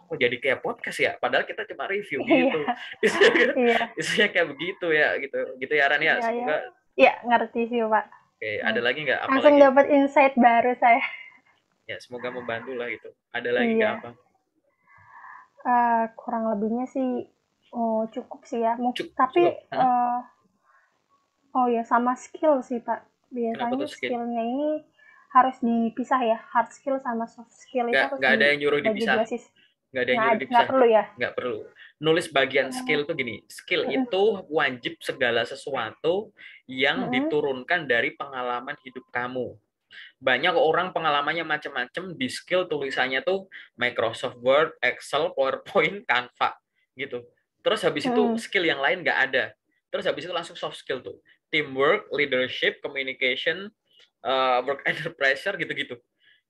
Oh, jadi kayak podcast ya, padahal kita cuma review Iya, gitu. Isinya, iya, isinya kayak begitu ya, gitu. Gitu ya Ran ya. iya, iya. Semoga Iya, ngerti sih, Pak. oke, Hmm. ada lagi nggak? Langsung Apalagi? dapat insight baru saya. Ya, semoga membantu lah gitu. Ada lagi nggak Iya, apa? kurang lebihnya sih cukup sih ya. Tapi Cukup. oh ya sama skill sih Pak. Kenapa tuh Biasanya skill? skillnya ini harus dipisah ya. Hard skill sama soft skill itu harus Nggak ada yang nyuruh dibagi dipisah. dua sih. Nggak ada yang nyuruh Nggak dipisah. perlu ya. Nggak perlu. Nulis bagian skill Oh, tuh gini. Skill mm-mm, itu wajib segala sesuatu yang mm-mm, diturunkan dari pengalaman hidup kamu. Banyak orang pengalamannya macam-macam, di skill tulisannya tuh Microsoft Word, Excel, PowerPoint, Canva gitu. Terus habis itu mm-mm, skill yang lain nggak ada. Terus habis itu langsung soft skill tuh. Teamwork, leadership, communication, work under pressure gitu-gitu.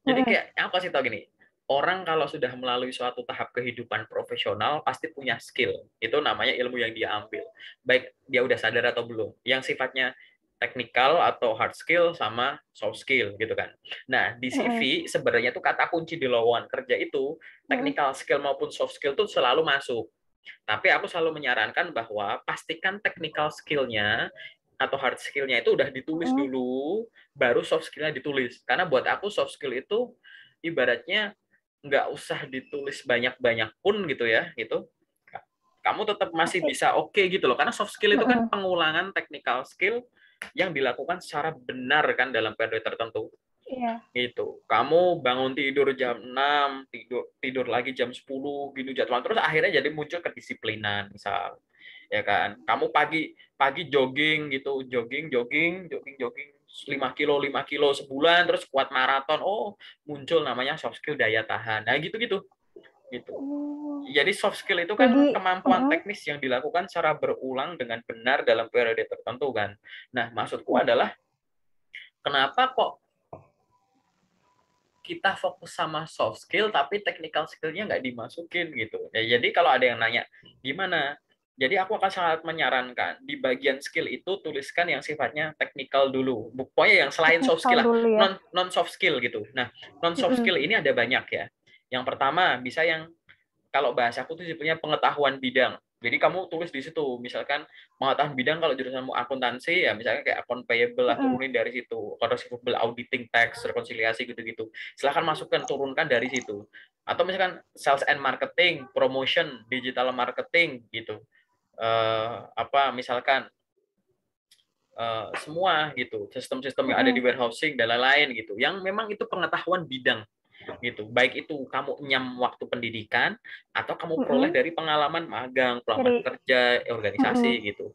Jadi mm-mm. kayak apa sih tau gini? Orang kalau sudah melalui suatu tahap kehidupan profesional pasti punya skill. Itu namanya ilmu yang dia ambil. Baik dia udah sadar atau belum. Yang sifatnya technical atau hard skill sama soft skill gitu kan. Nah, di Mm-mm, CV sebenarnya tuh kata kunci di lowongan kerja itu mm-mm. technical skill maupun soft skill tuh selalu masuk. Tapi aku selalu menyarankan bahwa pastikan technical skill-nya atau hard skill-nya itu udah ditulis Mm-mm. dulu, baru soft skill-nya ditulis. Karena buat aku soft skill itu ibaratnya nggak usah ditulis banyak-banyak pun gitu ya, gitu. Kamu tetap masih Pasti. bisa oke gitu loh. Karena soft skill itu kan Mm-mm. pengulangan technical skill yang dilakukan secara benar kan dalam periode tertentu Iya. gitu. Kamu bangun tidur jam 6, tidur tidur lagi jam 10 gitu jadwal terus akhirnya jadi muncul kedisiplinan misal. Ya kan? Kamu pagi pagi jogging gitu, jogging 5 kilo 5 kilo sebulan terus kuat maraton. Oh, muncul namanya soft skill daya tahan. Nah, gitu-gitu gitu. Oh, Jadi soft skill itu kan jadi kemampuan mm-mm. teknis yang dilakukan secara berulang dengan benar dalam periode tertentu kan. Nah, maksudku adalah kenapa kok kita fokus sama soft skill tapi technical skill-nya nggak dimasukin gitu. Ya, jadi kalau ada yang nanya gimana, jadi aku akan sangat menyarankan di bagian skill itu tuliskan yang sifatnya technical dulu. Pokoknya yang selain soft Teknikal skill lah, dulu ya. non soft skill gitu. Nah, non soft Mm-mm. skill ini ada banyak ya. Yang pertama bisa yang kalau bahasaku tuh punya pengetahuan bidang. Jadi kamu tulis di situ, misalkan pengetahuan bidang kalau jurusanmu akuntansi ya misalnya kayak account payable lah Mm-mm. turunin dari situ, atau receivable auditing tax, rekonsiliasi gitu-gitu. Silahkan masukkan turunkan dari situ. Atau misalkan sales and marketing, promotion, digital marketing gitu. Apa misalkan semua gitu, sistem-sistem yang ada di Mm-mm. warehousing dan lain-lain gitu. Yang memang itu pengetahuan bidang gitu. Baik itu kamu nyam waktu pendidikan atau kamu peroleh Mm-mm. dari pengalaman magang, pengalaman Jadi kerja, organisasi mm-mm. gitu.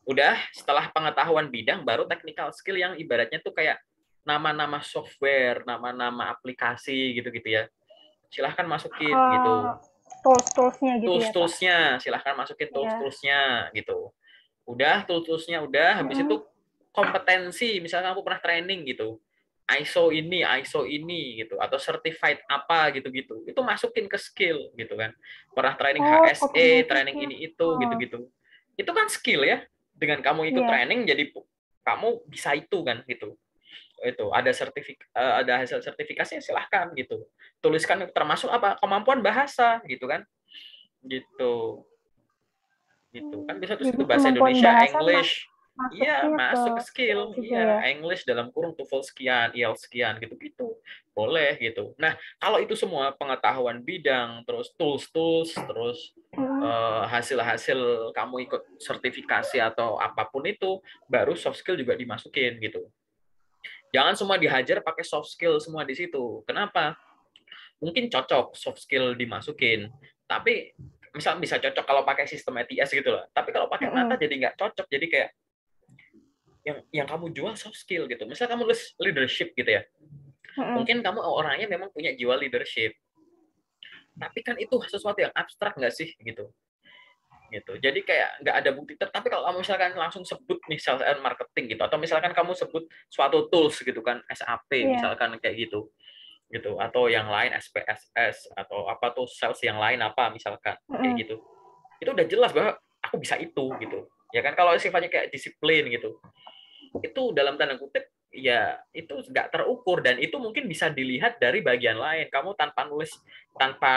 Udah setelah pengetahuan bidang baru technical skill yang ibaratnya tuh kayak nama-nama software, nama-nama aplikasi gitu-gitu ya. Silahkan masukin gitu. Tools-toolsnya gitu ya Pak. Tools-toolsnya, silahkan masukin Ya. tools-toolsnya gitu. Udah tools-toolsnya udah, habis itu Mm-mm. kompetensi, misalnya aku pernah training gitu. ISO ini gitu atau certified apa gitu-gitu. Itu masukin ke skill gitu kan. Pernah training Oh, HSE, training kompetensinya. ini itu Oh, gitu-gitu. Itu kan skill ya. Dengan kamu ikut iya. training jadi kamu bisa itu kan gitu. Itu ada ada hasil sertifikasinya silahkan gitu. Tuliskan termasuk apa? Kemampuan bahasa gitu kan. Gitu. Gitu kan bisa terus Jadi itu bahasa kemampuan Indonesia, bahasa English. Iya, masuknya ke masuk ke skill. skill juga Iya, ya. English dalam kurung TOEFL sekian, IELTS sekian gitu-gitu. Boleh gitu. Nah, kalau itu semua pengetahuan bidang, terus tools-tools, terus Mm. hasil-hasil kamu ikut sertifikasi atau apapun itu, baru soft skill juga dimasukin gitu. Jangan semua dihajar pakai soft skill semua di situ. Kenapa? Mungkin cocok soft skill dimasukin, tapi misal bisa cocok kalau pakai sistem ETS gitu loh. Tapi kalau pakai mata Mm-mm. jadi nggak cocok. Jadi kayak yang kamu jual soft skill gitu. Misal kamu leadership gitu ya. Mm-mm. Mungkin kamu orangnya memang punya jiwa leadership. Tapi kan itu sesuatu yang abstrak nggak sih gitu. gitu. Jadi kayak nggak ada bukti. Tapi kalau kamu misalkan langsung sebut nih sales and marketing gitu, atau misalkan kamu sebut suatu tools gitu kan, SAP Iya. misalkan kayak gitu, gitu, atau yang lain SPSS atau apa tuh sales yang lain apa misalkan kayak Mm-mm. gitu, itu udah jelas bahwa aku bisa itu gitu. Ya kan kalau sifatnya kayak disiplin gitu, itu dalam tanda kutip ya itu nggak terukur dan itu mungkin bisa dilihat dari bagian lain. Kamu tanpa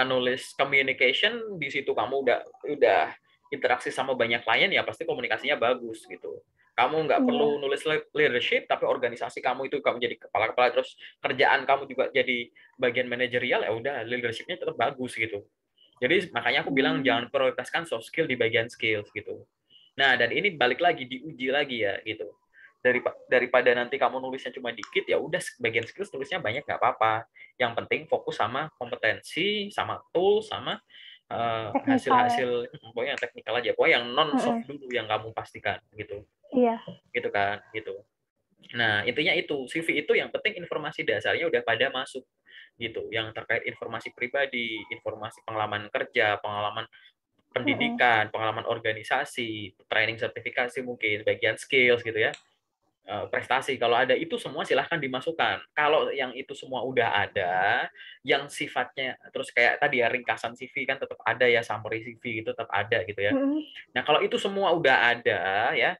nulis communication di situ kamu udah interaksi sama banyak klien ya pasti komunikasinya bagus gitu. Kamu nggak perlu Iya. nulis leadership tapi organisasi kamu itu kamu jadi kepala-kepala terus kerjaan kamu juga jadi bagian manajerial ya udah leadershipnya tetap bagus gitu. Jadi makanya aku bilang Hmm. jangan prioritaskan soft skill di bagian skills gitu. Nah, dan ini balik lagi diuji lagi ya gitu. Daripada nanti kamu nulisnya cuma dikit ya udah bagian skills tulisnya banyak nggak apa-apa. Yang penting fokus sama kompetensi, sama tool, sama Teknikal ya. hasil-hasil pokoknya yang teknikal aja. Pokoknya yang non soft Mm-mm. dulu yang kamu pastikan gitu. Iya. Gitu kan, gitu. Nah, intinya itu, CV itu yang penting informasi dasarnya udah pada masuk gitu. Yang terkait informasi pribadi, informasi pengalaman kerja, pengalaman Mm-mm. pendidikan, pengalaman organisasi, training sertifikasi mungkin, bagian skills gitu ya, prestasi. Kalau ada itu semua silahkan dimasukkan. Kalau yang itu semua udah ada, yang sifatnya terus kayak tadi ya ringkasan CV kan tetap ada ya, summary CV itu tetap ada gitu ya. Mm-mm. Nah kalau itu semua udah ada ya,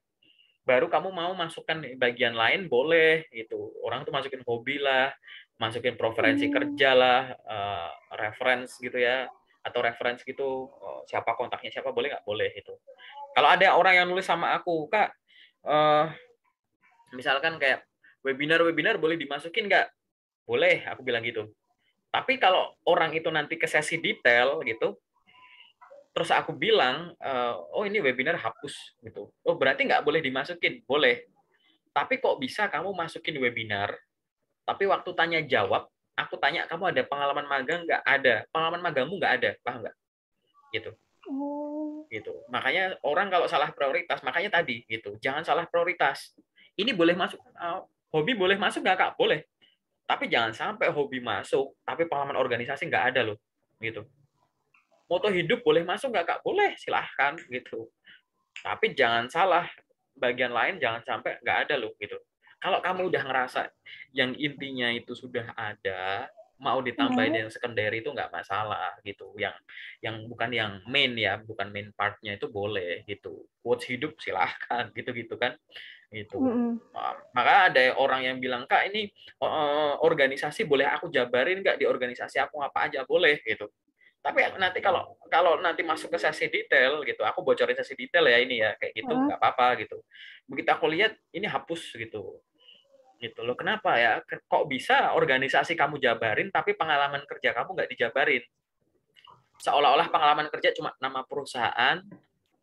baru kamu mau masukkan bagian lain boleh gitu. Orang tuh masukin hobi lah, masukin preferensi Hmm. kerja lah, reference gitu ya, atau reference gitu, siapa kontaknya siapa boleh nggak boleh itu. Kalau ada orang yang nulis sama aku, Kak, eh, misalkan kayak webinar-webinar boleh dimasukin nggak? Boleh, aku bilang gitu. Tapi kalau orang itu nanti ke sesi detail gitu, terus aku bilang, oh ini webinar hapus gitu. Oh berarti nggak boleh dimasukin? Boleh. Tapi kok bisa kamu masukin webinar, tapi waktu tanya jawab, aku tanya kamu ada pengalaman magang nggak? Ada. Pengalaman magangmu nggak ada, paham nggak? Gitu. Oh. Gitu. Makanya orang kalau salah prioritas, makanya tadi gitu, jangan salah prioritas. Ini boleh masuk, hobi boleh masuk nggak kak? Boleh. Tapi jangan sampai hobi masuk, tapi pengalaman organisasi nggak ada loh. Gitu. Moto hidup boleh masuk nggak kak? Boleh, silahkan gitu. Tapi jangan salah, bagian lain jangan sampai nggak ada loh gitu. Kalau kamu udah ngerasa yang intinya itu sudah ada, mau Mm. ditambahin yang sekunder itu nggak masalah gitu. Yang bukan yang main ya, bukan main partnya itu boleh gitu. Quotes hidup silahkan gitu-gitu kan. Gitu. Mm-mm. Maka ada orang yang bilang, Kak ini organisasi boleh aku jabarin nggak di organisasi aku apa aja boleh gitu. Tapi nanti kalau kalau nanti masuk ke sesi detail gitu, aku bocorin sesi detail ya ini ya kayak gitu Mm. nggak apa-apa gitu. Begitu aku lihat ini hapus gitu, gitu loh. Kenapa ya? Kok bisa organisasi kamu jabarin tapi pengalaman kerja kamu nggak dijabarin? Seolah-olah pengalaman kerja cuma nama perusahaan,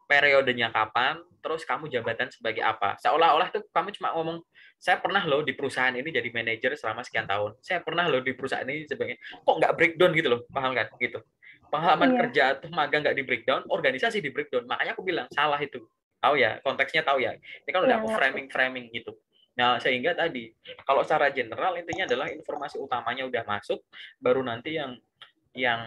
periodenya kapan, terus kamu jabatan sebagai apa. Seolah-olah tuh kamu cuma ngomong, saya pernah loh di perusahaan ini jadi manajer selama sekian tahun. Saya pernah loh di perusahaan ini sebagai, kok nggak breakdown gitu loh, paham kan? Gitu. Pengalaman Iya. kerja atau magang nggak di breakdown, organisasi di breakdown. Makanya aku bilang salah itu. Tahu ya, konteksnya tahu ya. Ini kan Iya udah aku ngerti. framing-framing gitu. Nah, sehingga tadi, kalau secara general intinya adalah informasi utamanya udah masuk, baru nanti yang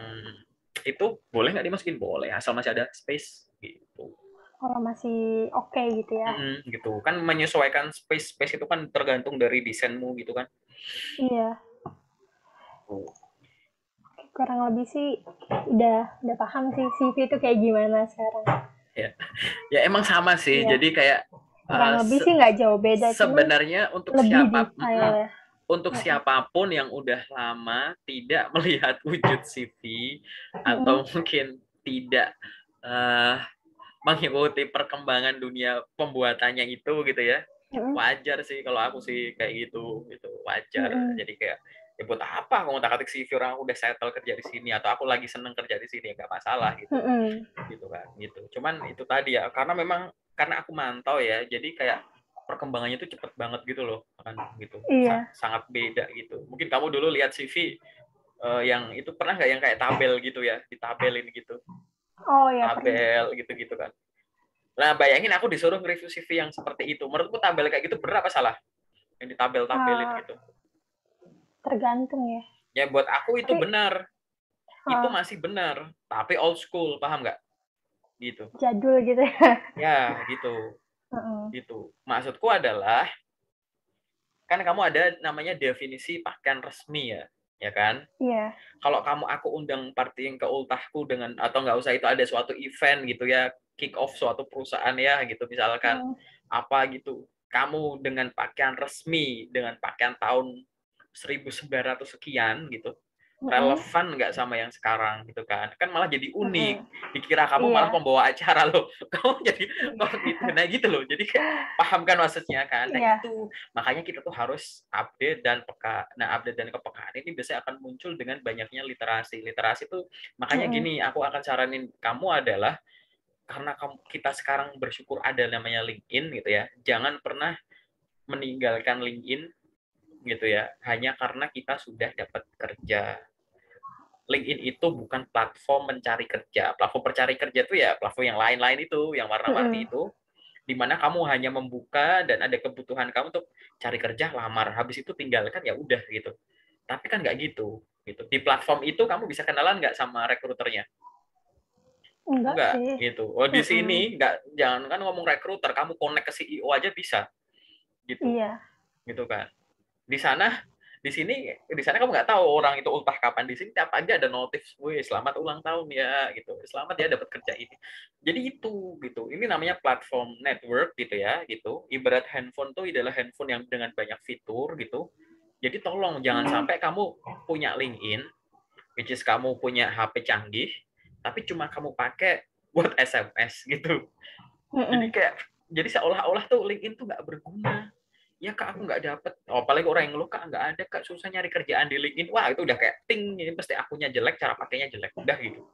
itu boleh nggak dimasukin? Boleh, asal masih ada space gitu. Kalau masih oke gitu ya. Gitu kan menyesuaikan space itu kan tergantung dari desainmu gitu kan. Iya. Tuh. Kurang lebih sih udah paham sih CV itu kayak gimana sekarang. Ya, ya emang sama sih. Iya. Jadi kayak Kurang lebih sih nggak jauh beda, cuman sebenarnya lebih detail ya. untuk Mm-mm. siapapun yang udah lama tidak melihat wujud CV Mm-mm. atau mungkin tidak eh, mengikuti perkembangan dunia pembuatannya itu gitu ya, Mm-mm. wajar sih kalau aku sih kayak gitu wajar. Mm-mm. Jadi kayak ya buat apa aku ngotak-atik CV orang udah settle kerja di sini atau aku lagi seneng kerja di sini ya nggak masalah gitu, Mm-mm. gitu kan gitu. Cuman itu tadi ya karena memang karena aku mantau ya jadi kayak perkembangannya itu cepet banget gitu loh kan gitu. Iya. Sangat beda gitu. Mungkin kamu dulu lihat CV yang itu pernah nggak yang kayak tabel gitu ya, ditabelin gitu, Oh ya pernah. tabel gitu-gitu kan. Nah, bayangin aku disuruh nge-review CV yang seperti itu. Menurutku tabel kayak gitu bener apa salah? Yang ditabel-tabelin Ah, gitu. tergantung ya. Ya buat aku itu Tapi benar. Itu ah, masih benar. Tapi old school, paham nggak? gitu. Jadul gitu ya. Ya, gitu. Heeh. Gitu. Maksudku adalah kan kamu ada namanya definisi pakaian resmi ya kan? Iya. Kalau aku undang partying ke ultahku dengan atau nggak usah itu ada suatu event gitu ya, kick off suatu perusahaan ya gitu misalkan Heeh. apa gitu, kamu dengan pakaian resmi dengan pakaian tahun 1900 sekian gitu, Heeh. relevan nggak sama yang sekarang gitu kan malah jadi unik, Heeh. dikira kamu malah Iya. pembawa acara loh. Kamu jadi Iya. kok gitu, nah gitu loh, jadi kayak paham kan maksudnya kan. Nah Iya. itu makanya kita tuh harus update dan peka. Nah update dan kepekaan ini biasanya akan muncul dengan banyaknya literasi tuh. Makanya Heeh. gini, aku akan saranin kamu adalah karena kita sekarang bersyukur ada namanya LinkedIn gitu ya, jangan pernah meninggalkan LinkedIn gitu ya hanya karena kita sudah dapat kerja. LinkedIn itu bukan platform mencari kerja. Platform pencari kerja itu ya platform yang lain-lain itu, yang Heeh. warna-warni itu, di mana kamu hanya membuka dan ada kebutuhan kamu untuk cari kerja, lamar, habis itu tinggalkan ya udah gitu. Tapi kan nggak gitu. Gitu. Di platform itu kamu bisa kenalan nggak sama rekruternya? Enggak Enggak, sih. gitu. Oh di Heeh. sini nggak, jangan kan ngomong rekruter, kamu connect ke CEO aja bisa, gitu, Iya. gitu kan. Di sana di sana kamu nggak tahu orang itu ultah kapan. Di sini tiap pagi ada notif, wih selamat ulang tahun ya gitu, selamat ya dapat kerja ini. Jadi itu gitu, ini namanya platform network gitu ya gitu. Ibarat handphone tuh adalah handphone yang dengan banyak fitur gitu. Jadi tolong jangan Heeh. sampai kamu punya LinkedIn, which is kamu punya HP canggih tapi cuma kamu pakai buat SMS gitu. Jadi Heeh. kayak seolah-olah tuh LinkedIn tuh nggak berguna. Ya kak aku nggak dapet. Oh, apalagi orang yang ngeluh, kak nggak ada kak, susah nyari kerjaan di LinkedIn. Wah itu udah kayak ting, ini pasti akunya jelek, cara pakainya jelek, udah gitu.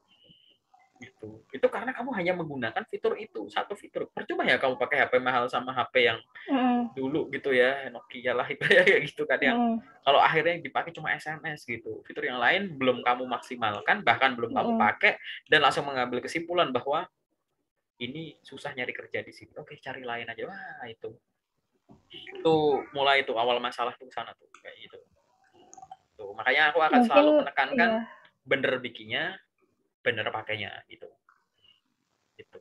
Gitu. Itu karena kamu hanya menggunakan fitur itu, satu fitur. Percuma ya kamu pakai HP mahal sama HP yang Heeh. dulu gitu ya, Nokia lah itu ya gitu kan, yang Heeh. kalau akhirnya yang dipakai cuma SMS gitu. Fitur yang lain belum kamu maksimalkan, bahkan belum kamu Heeh. pakai, dan langsung mengambil kesimpulan bahwa ini susah nyari kerja di sini. Oke, cari lain aja. Wah, itu mulai tuh awal masalah tuh sana tuh kayak gitu. Tuh, makanya aku akan Mungkin selalu menekankan iya. bener bikinnya, bener pakainya gitu. Gitu.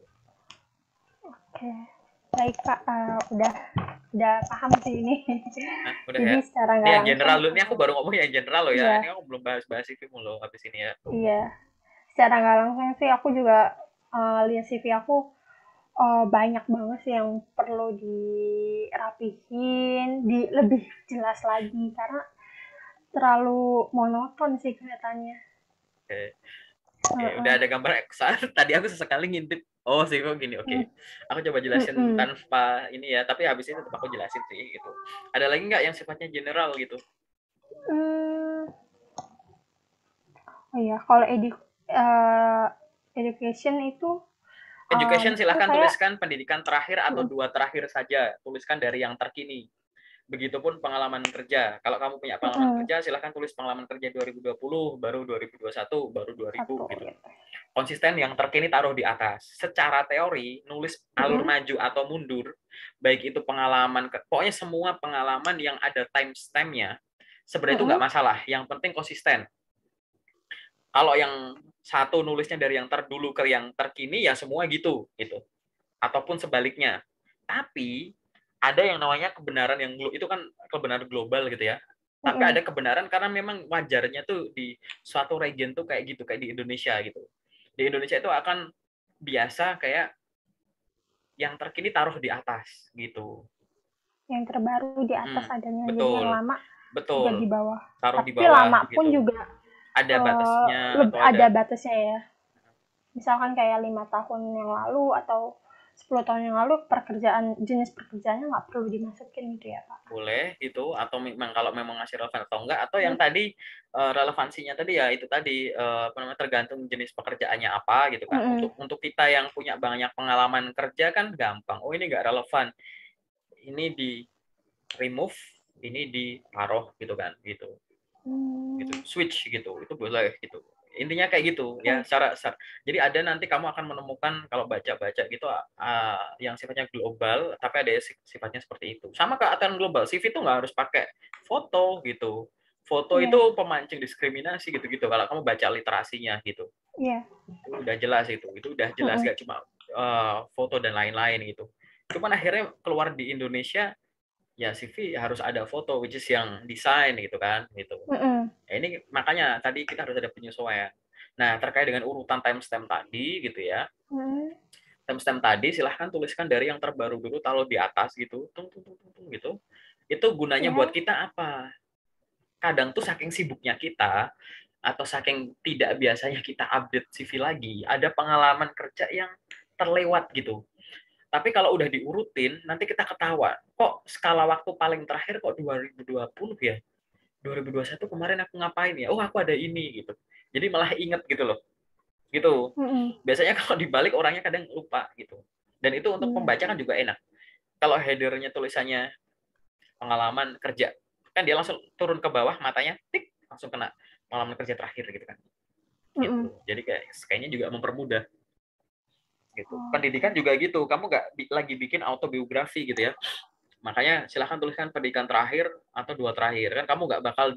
Oke. Baik, Kak. Udah paham sih ini. Nah, udah Jadi ya. secara Ini nggak yang langsung, general dulu. Ini aku baru ngomong yang general loh ya. iya, Ini aku belum bahas-bahas CV loh habis ini ya. iya. Secara nggak langsung sih aku juga lihat CV aku banyak banget sih yang perlu dirapihin, lebih jelas lagi karena terlalu monoton sih kelihatannya. Oke. Oke, udah Heeh. ada gambar Excel. Tadi aku sesekali ngintip. Oh sih kok gini. Oke. Aku coba jelasin Mm-mm. tanpa ini ya, tapi habis ini tetap aku jelasin sih gitu. Ada lagi nggak yang sifatnya general gitu? Hmm, oh iya, kalau eh, education itu Education aku silahkan kayak tuliskan pendidikan terakhir atau mm, dua terakhir saja. Tuliskan dari yang terkini. Begitupun pengalaman kerja. Kalau kamu punya pengalaman mm-mm, kerja, silahkan tulis pengalaman kerja 2020, baru 2021, baru 2000 satu gitu. gitu. Konsisten yang terkini taruh di atas. Secara teori, nulis alur Mm-mm, maju atau mundur, baik itu pengalaman, pokoknya semua pengalaman yang ada timestamp-nya, sebenarnya itu nggak mm-mm, masalah. Yang penting konsisten. Kalau yang satu nulisnya dari yang terdulu ke yang terkini, ya semua gitu. Gitu. Ataupun sebaliknya. Tapi ada yang namanya kebenaran yang itu kan kebenaran global gitu ya. Tapi mm-mm. ada kebenaran karena memang wajarnya tuh di suatu region tuh kayak gitu, kayak di Indonesia gitu. Di Indonesia itu akan biasa kayak yang terkini taruh di atas gitu. Yang terbaru di atas Hmm, adanya, jadi yang betul, lama juga betul. di bawah. Taruh di Tapi bawah lama pun gitu. juga Ada batasnya atau ada. ada batasnya ya. Misalkan kayak 5 tahun yang lalu atau 10 tahun yang lalu jenis pekerjaannya nggak perlu dimasukin gitu ya, Pak. Boleh gitu, atau memang kalau memang masih relevan atau enggak, atau yang Hmm. tadi relevansinya tadi ya itu tadi apa namanya, tergantung jenis pekerjaannya apa gitu kan. Mm-mm. Untuk kita yang punya banyak pengalaman kerja kan gampang. Oh ini enggak relevan, ini di remove, ini ditaruh gitu kan, gitu. Gitu, Hmm. switch gitu, itu boleh gitu. Intinya kayak gitu ya, Oke. jadi ada nanti kamu akan menemukan kalau baca-baca gitu yang sifatnya global, tapi ada sifatnya seperti itu. Sama ke aturan global, CV itu nggak harus pakai foto gitu. Foto itu Iya, pemancing diskriminasi gitu-gitu. Kalau kamu baca literasinya gitu, iya. itu udah jelas itu udah jelas Mm-mm. gak cuma foto dan lain-lain gitu. Cuman akhirnya keluar di Indonesia ya CV harus ada foto, which is yang desain gitu kan gitu. Ya, ini makanya tadi kita harus ada penyesuaian. Nah, terkait dengan urutan timestamp tadi gitu ya. Timestamp tadi silahkan tuliskan dari yang terbaru dulu, taruh di atas gitu, gitu. Itu gunanya buat kita apa? Kadang tuh saking sibuknya kita atau saking tidak biasanya kita update CV lagi, ada pengalaman kerja yang terlewat gitu. Tapi kalau udah diurutin, nanti kita ketawa. Kok skala waktu paling terakhir kok 2020 ya? 2021 kemarin aku ngapain ya? Oh, aku ada ini gitu. Jadi malah inget gitu loh. Gitu. Biasanya kalau dibalik orangnya kadang lupa gitu. Dan itu untuk pembaca kan juga enak. Kalau headernya tulisannya pengalaman kerja, kan dia langsung turun ke bawah, matanya tik langsung kena pengalaman kerja terakhir gitu kan. Gitu. Jadi kayaknya juga mempermudah gitu. Pendidikan juga gitu. Kamu nggak lagi bikin autobiografi gitu ya. Makanya silahkan tuliskan pendidikan terakhir atau 2 terakhir. Kan kamu nggak bakal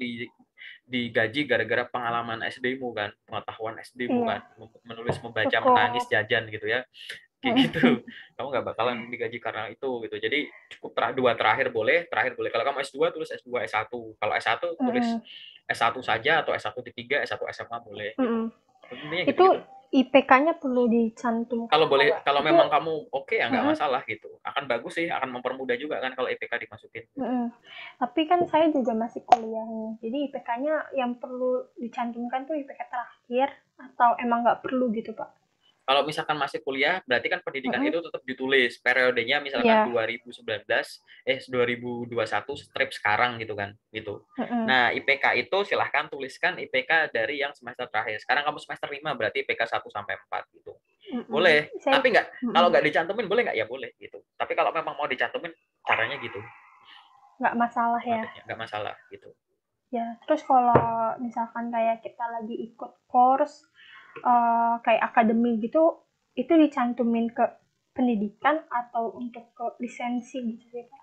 digaji gara-gara pengalaman SD-mu kan, pengetahuan SD-mu kan, menulis, membaca, menangis, jajan gitu ya. Kayak gitu. Kamu nggak bakalan digaji karena itu gitu. Jadi cukup 2 terakhir boleh. Kalau kamu S2 tulis S2, S1. Kalau S1 tulis S1 saja atau S1 D3, S1 SMA boleh gitu. Intinya Itu gitu-gitu. IPK-nya perlu dicantumkan Kalau boleh, nggak? kalau Itu, memang kamu oke ya nggak masalah gitu. Akan bagus sih, akan mempermudah juga kan kalau IPK dimasukin. Gitu. Tapi kan saya juga masih kuliah nih, jadi IPK-nya yang perlu dicantumkan tuh IPK terakhir atau emang nggak perlu gitu, Pak? Kalau misalkan masih kuliah, berarti kan pendidikan itu tetap ditulis periodenya misalkan Iya. 2019, 2021 strip sekarang gitu kan, gitu. Nah, IPK itu silahkan tuliskan IPK dari yang semester terakhir. Sekarang kamu semester 5 berarti IPK 1 sampai 4 gitu. Boleh, Saya, tapi kalau nggak dicantumin boleh nggak? Ya boleh gitu. Tapi kalau memang mau dicantumin caranya gitu. nggak masalah ya. Nggak masalah gitu. Ya, terus kalau misalkan kayak kita lagi ikut course kayak akademi gitu, itu dicantumin ke pendidikan atau untuk ke lisensi gitu sih, Pak?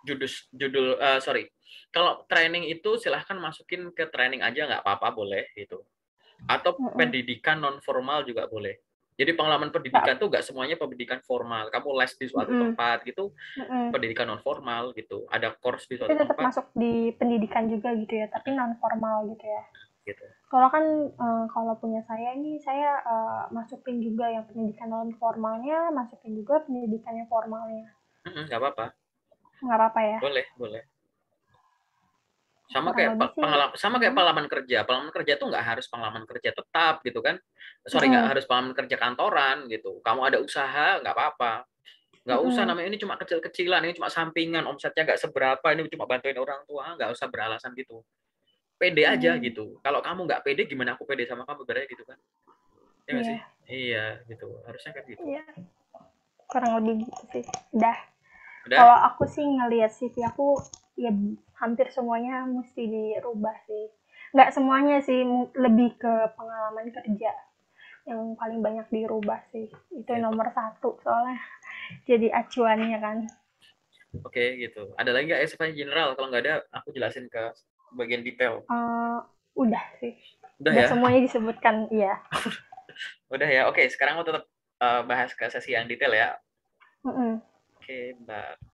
Sorry. Kalau training itu silahkan masukin ke training aja, nggak apa-apa, boleh gitu. Atau pendidikan non formal juga boleh. Jadi pengalaman pendidikan tuh nggak semuanya pendidikan formal. Kamu les di suatu tempat gitu, pendidikan non formal gitu. Ada course di Tapi suatu tetap tempat. masuk di pendidikan juga gitu ya, tapi non formal gitu ya. Gitu. Soalnya kan kalau punya saya ini, saya masukin juga yang pendidikan non formalnya, masukin juga pendidikan yang formalnya. Nggak apa-apa. Nggak apa-apa ya? Boleh, boleh. Sama Kurang kayak lebih sih. pengalaman kerja. Pengalaman kerja tuh nggak harus pengalaman kerja tetap gitu kan. Sorry, nggak harus pengalaman kerja kantoran gitu. Kamu ada usaha, nggak apa-apa. Nggak usah namanya ini cuma kecil-kecilan, ini cuma sampingan, omsetnya nggak seberapa, ini cuma bantuin orang tua, nggak usah beralasan gitu. Pede aja gitu. Kalau kamu nggak pede, gimana aku pede sama kamu, berarti gitu kan? Ya nggak sih? Iya. Iya, gitu. Harusnya kan gitu. Iya. Kurang lebih gitu sih. Udah. Udah? Kalau aku sih ngelihat CV aku ya hampir semuanya mesti dirubah sih. Nggak semuanya sih, lebih ke pengalaman kerja yang paling banyak dirubah sih. Itu Ya. nomor satu soalnya jadi acuannya kan. Oke, gitu. Ada lagi nggak SFA general? Kalau nggak ada, aku jelasin ke bagian detail. Udah sih. Udah Udah ya? semuanya disebutkan, iya. Udah ya. Oke, sekarang aku tetap bahas ke sesi yang detail ya. Mm-mm. Oke, Mbak.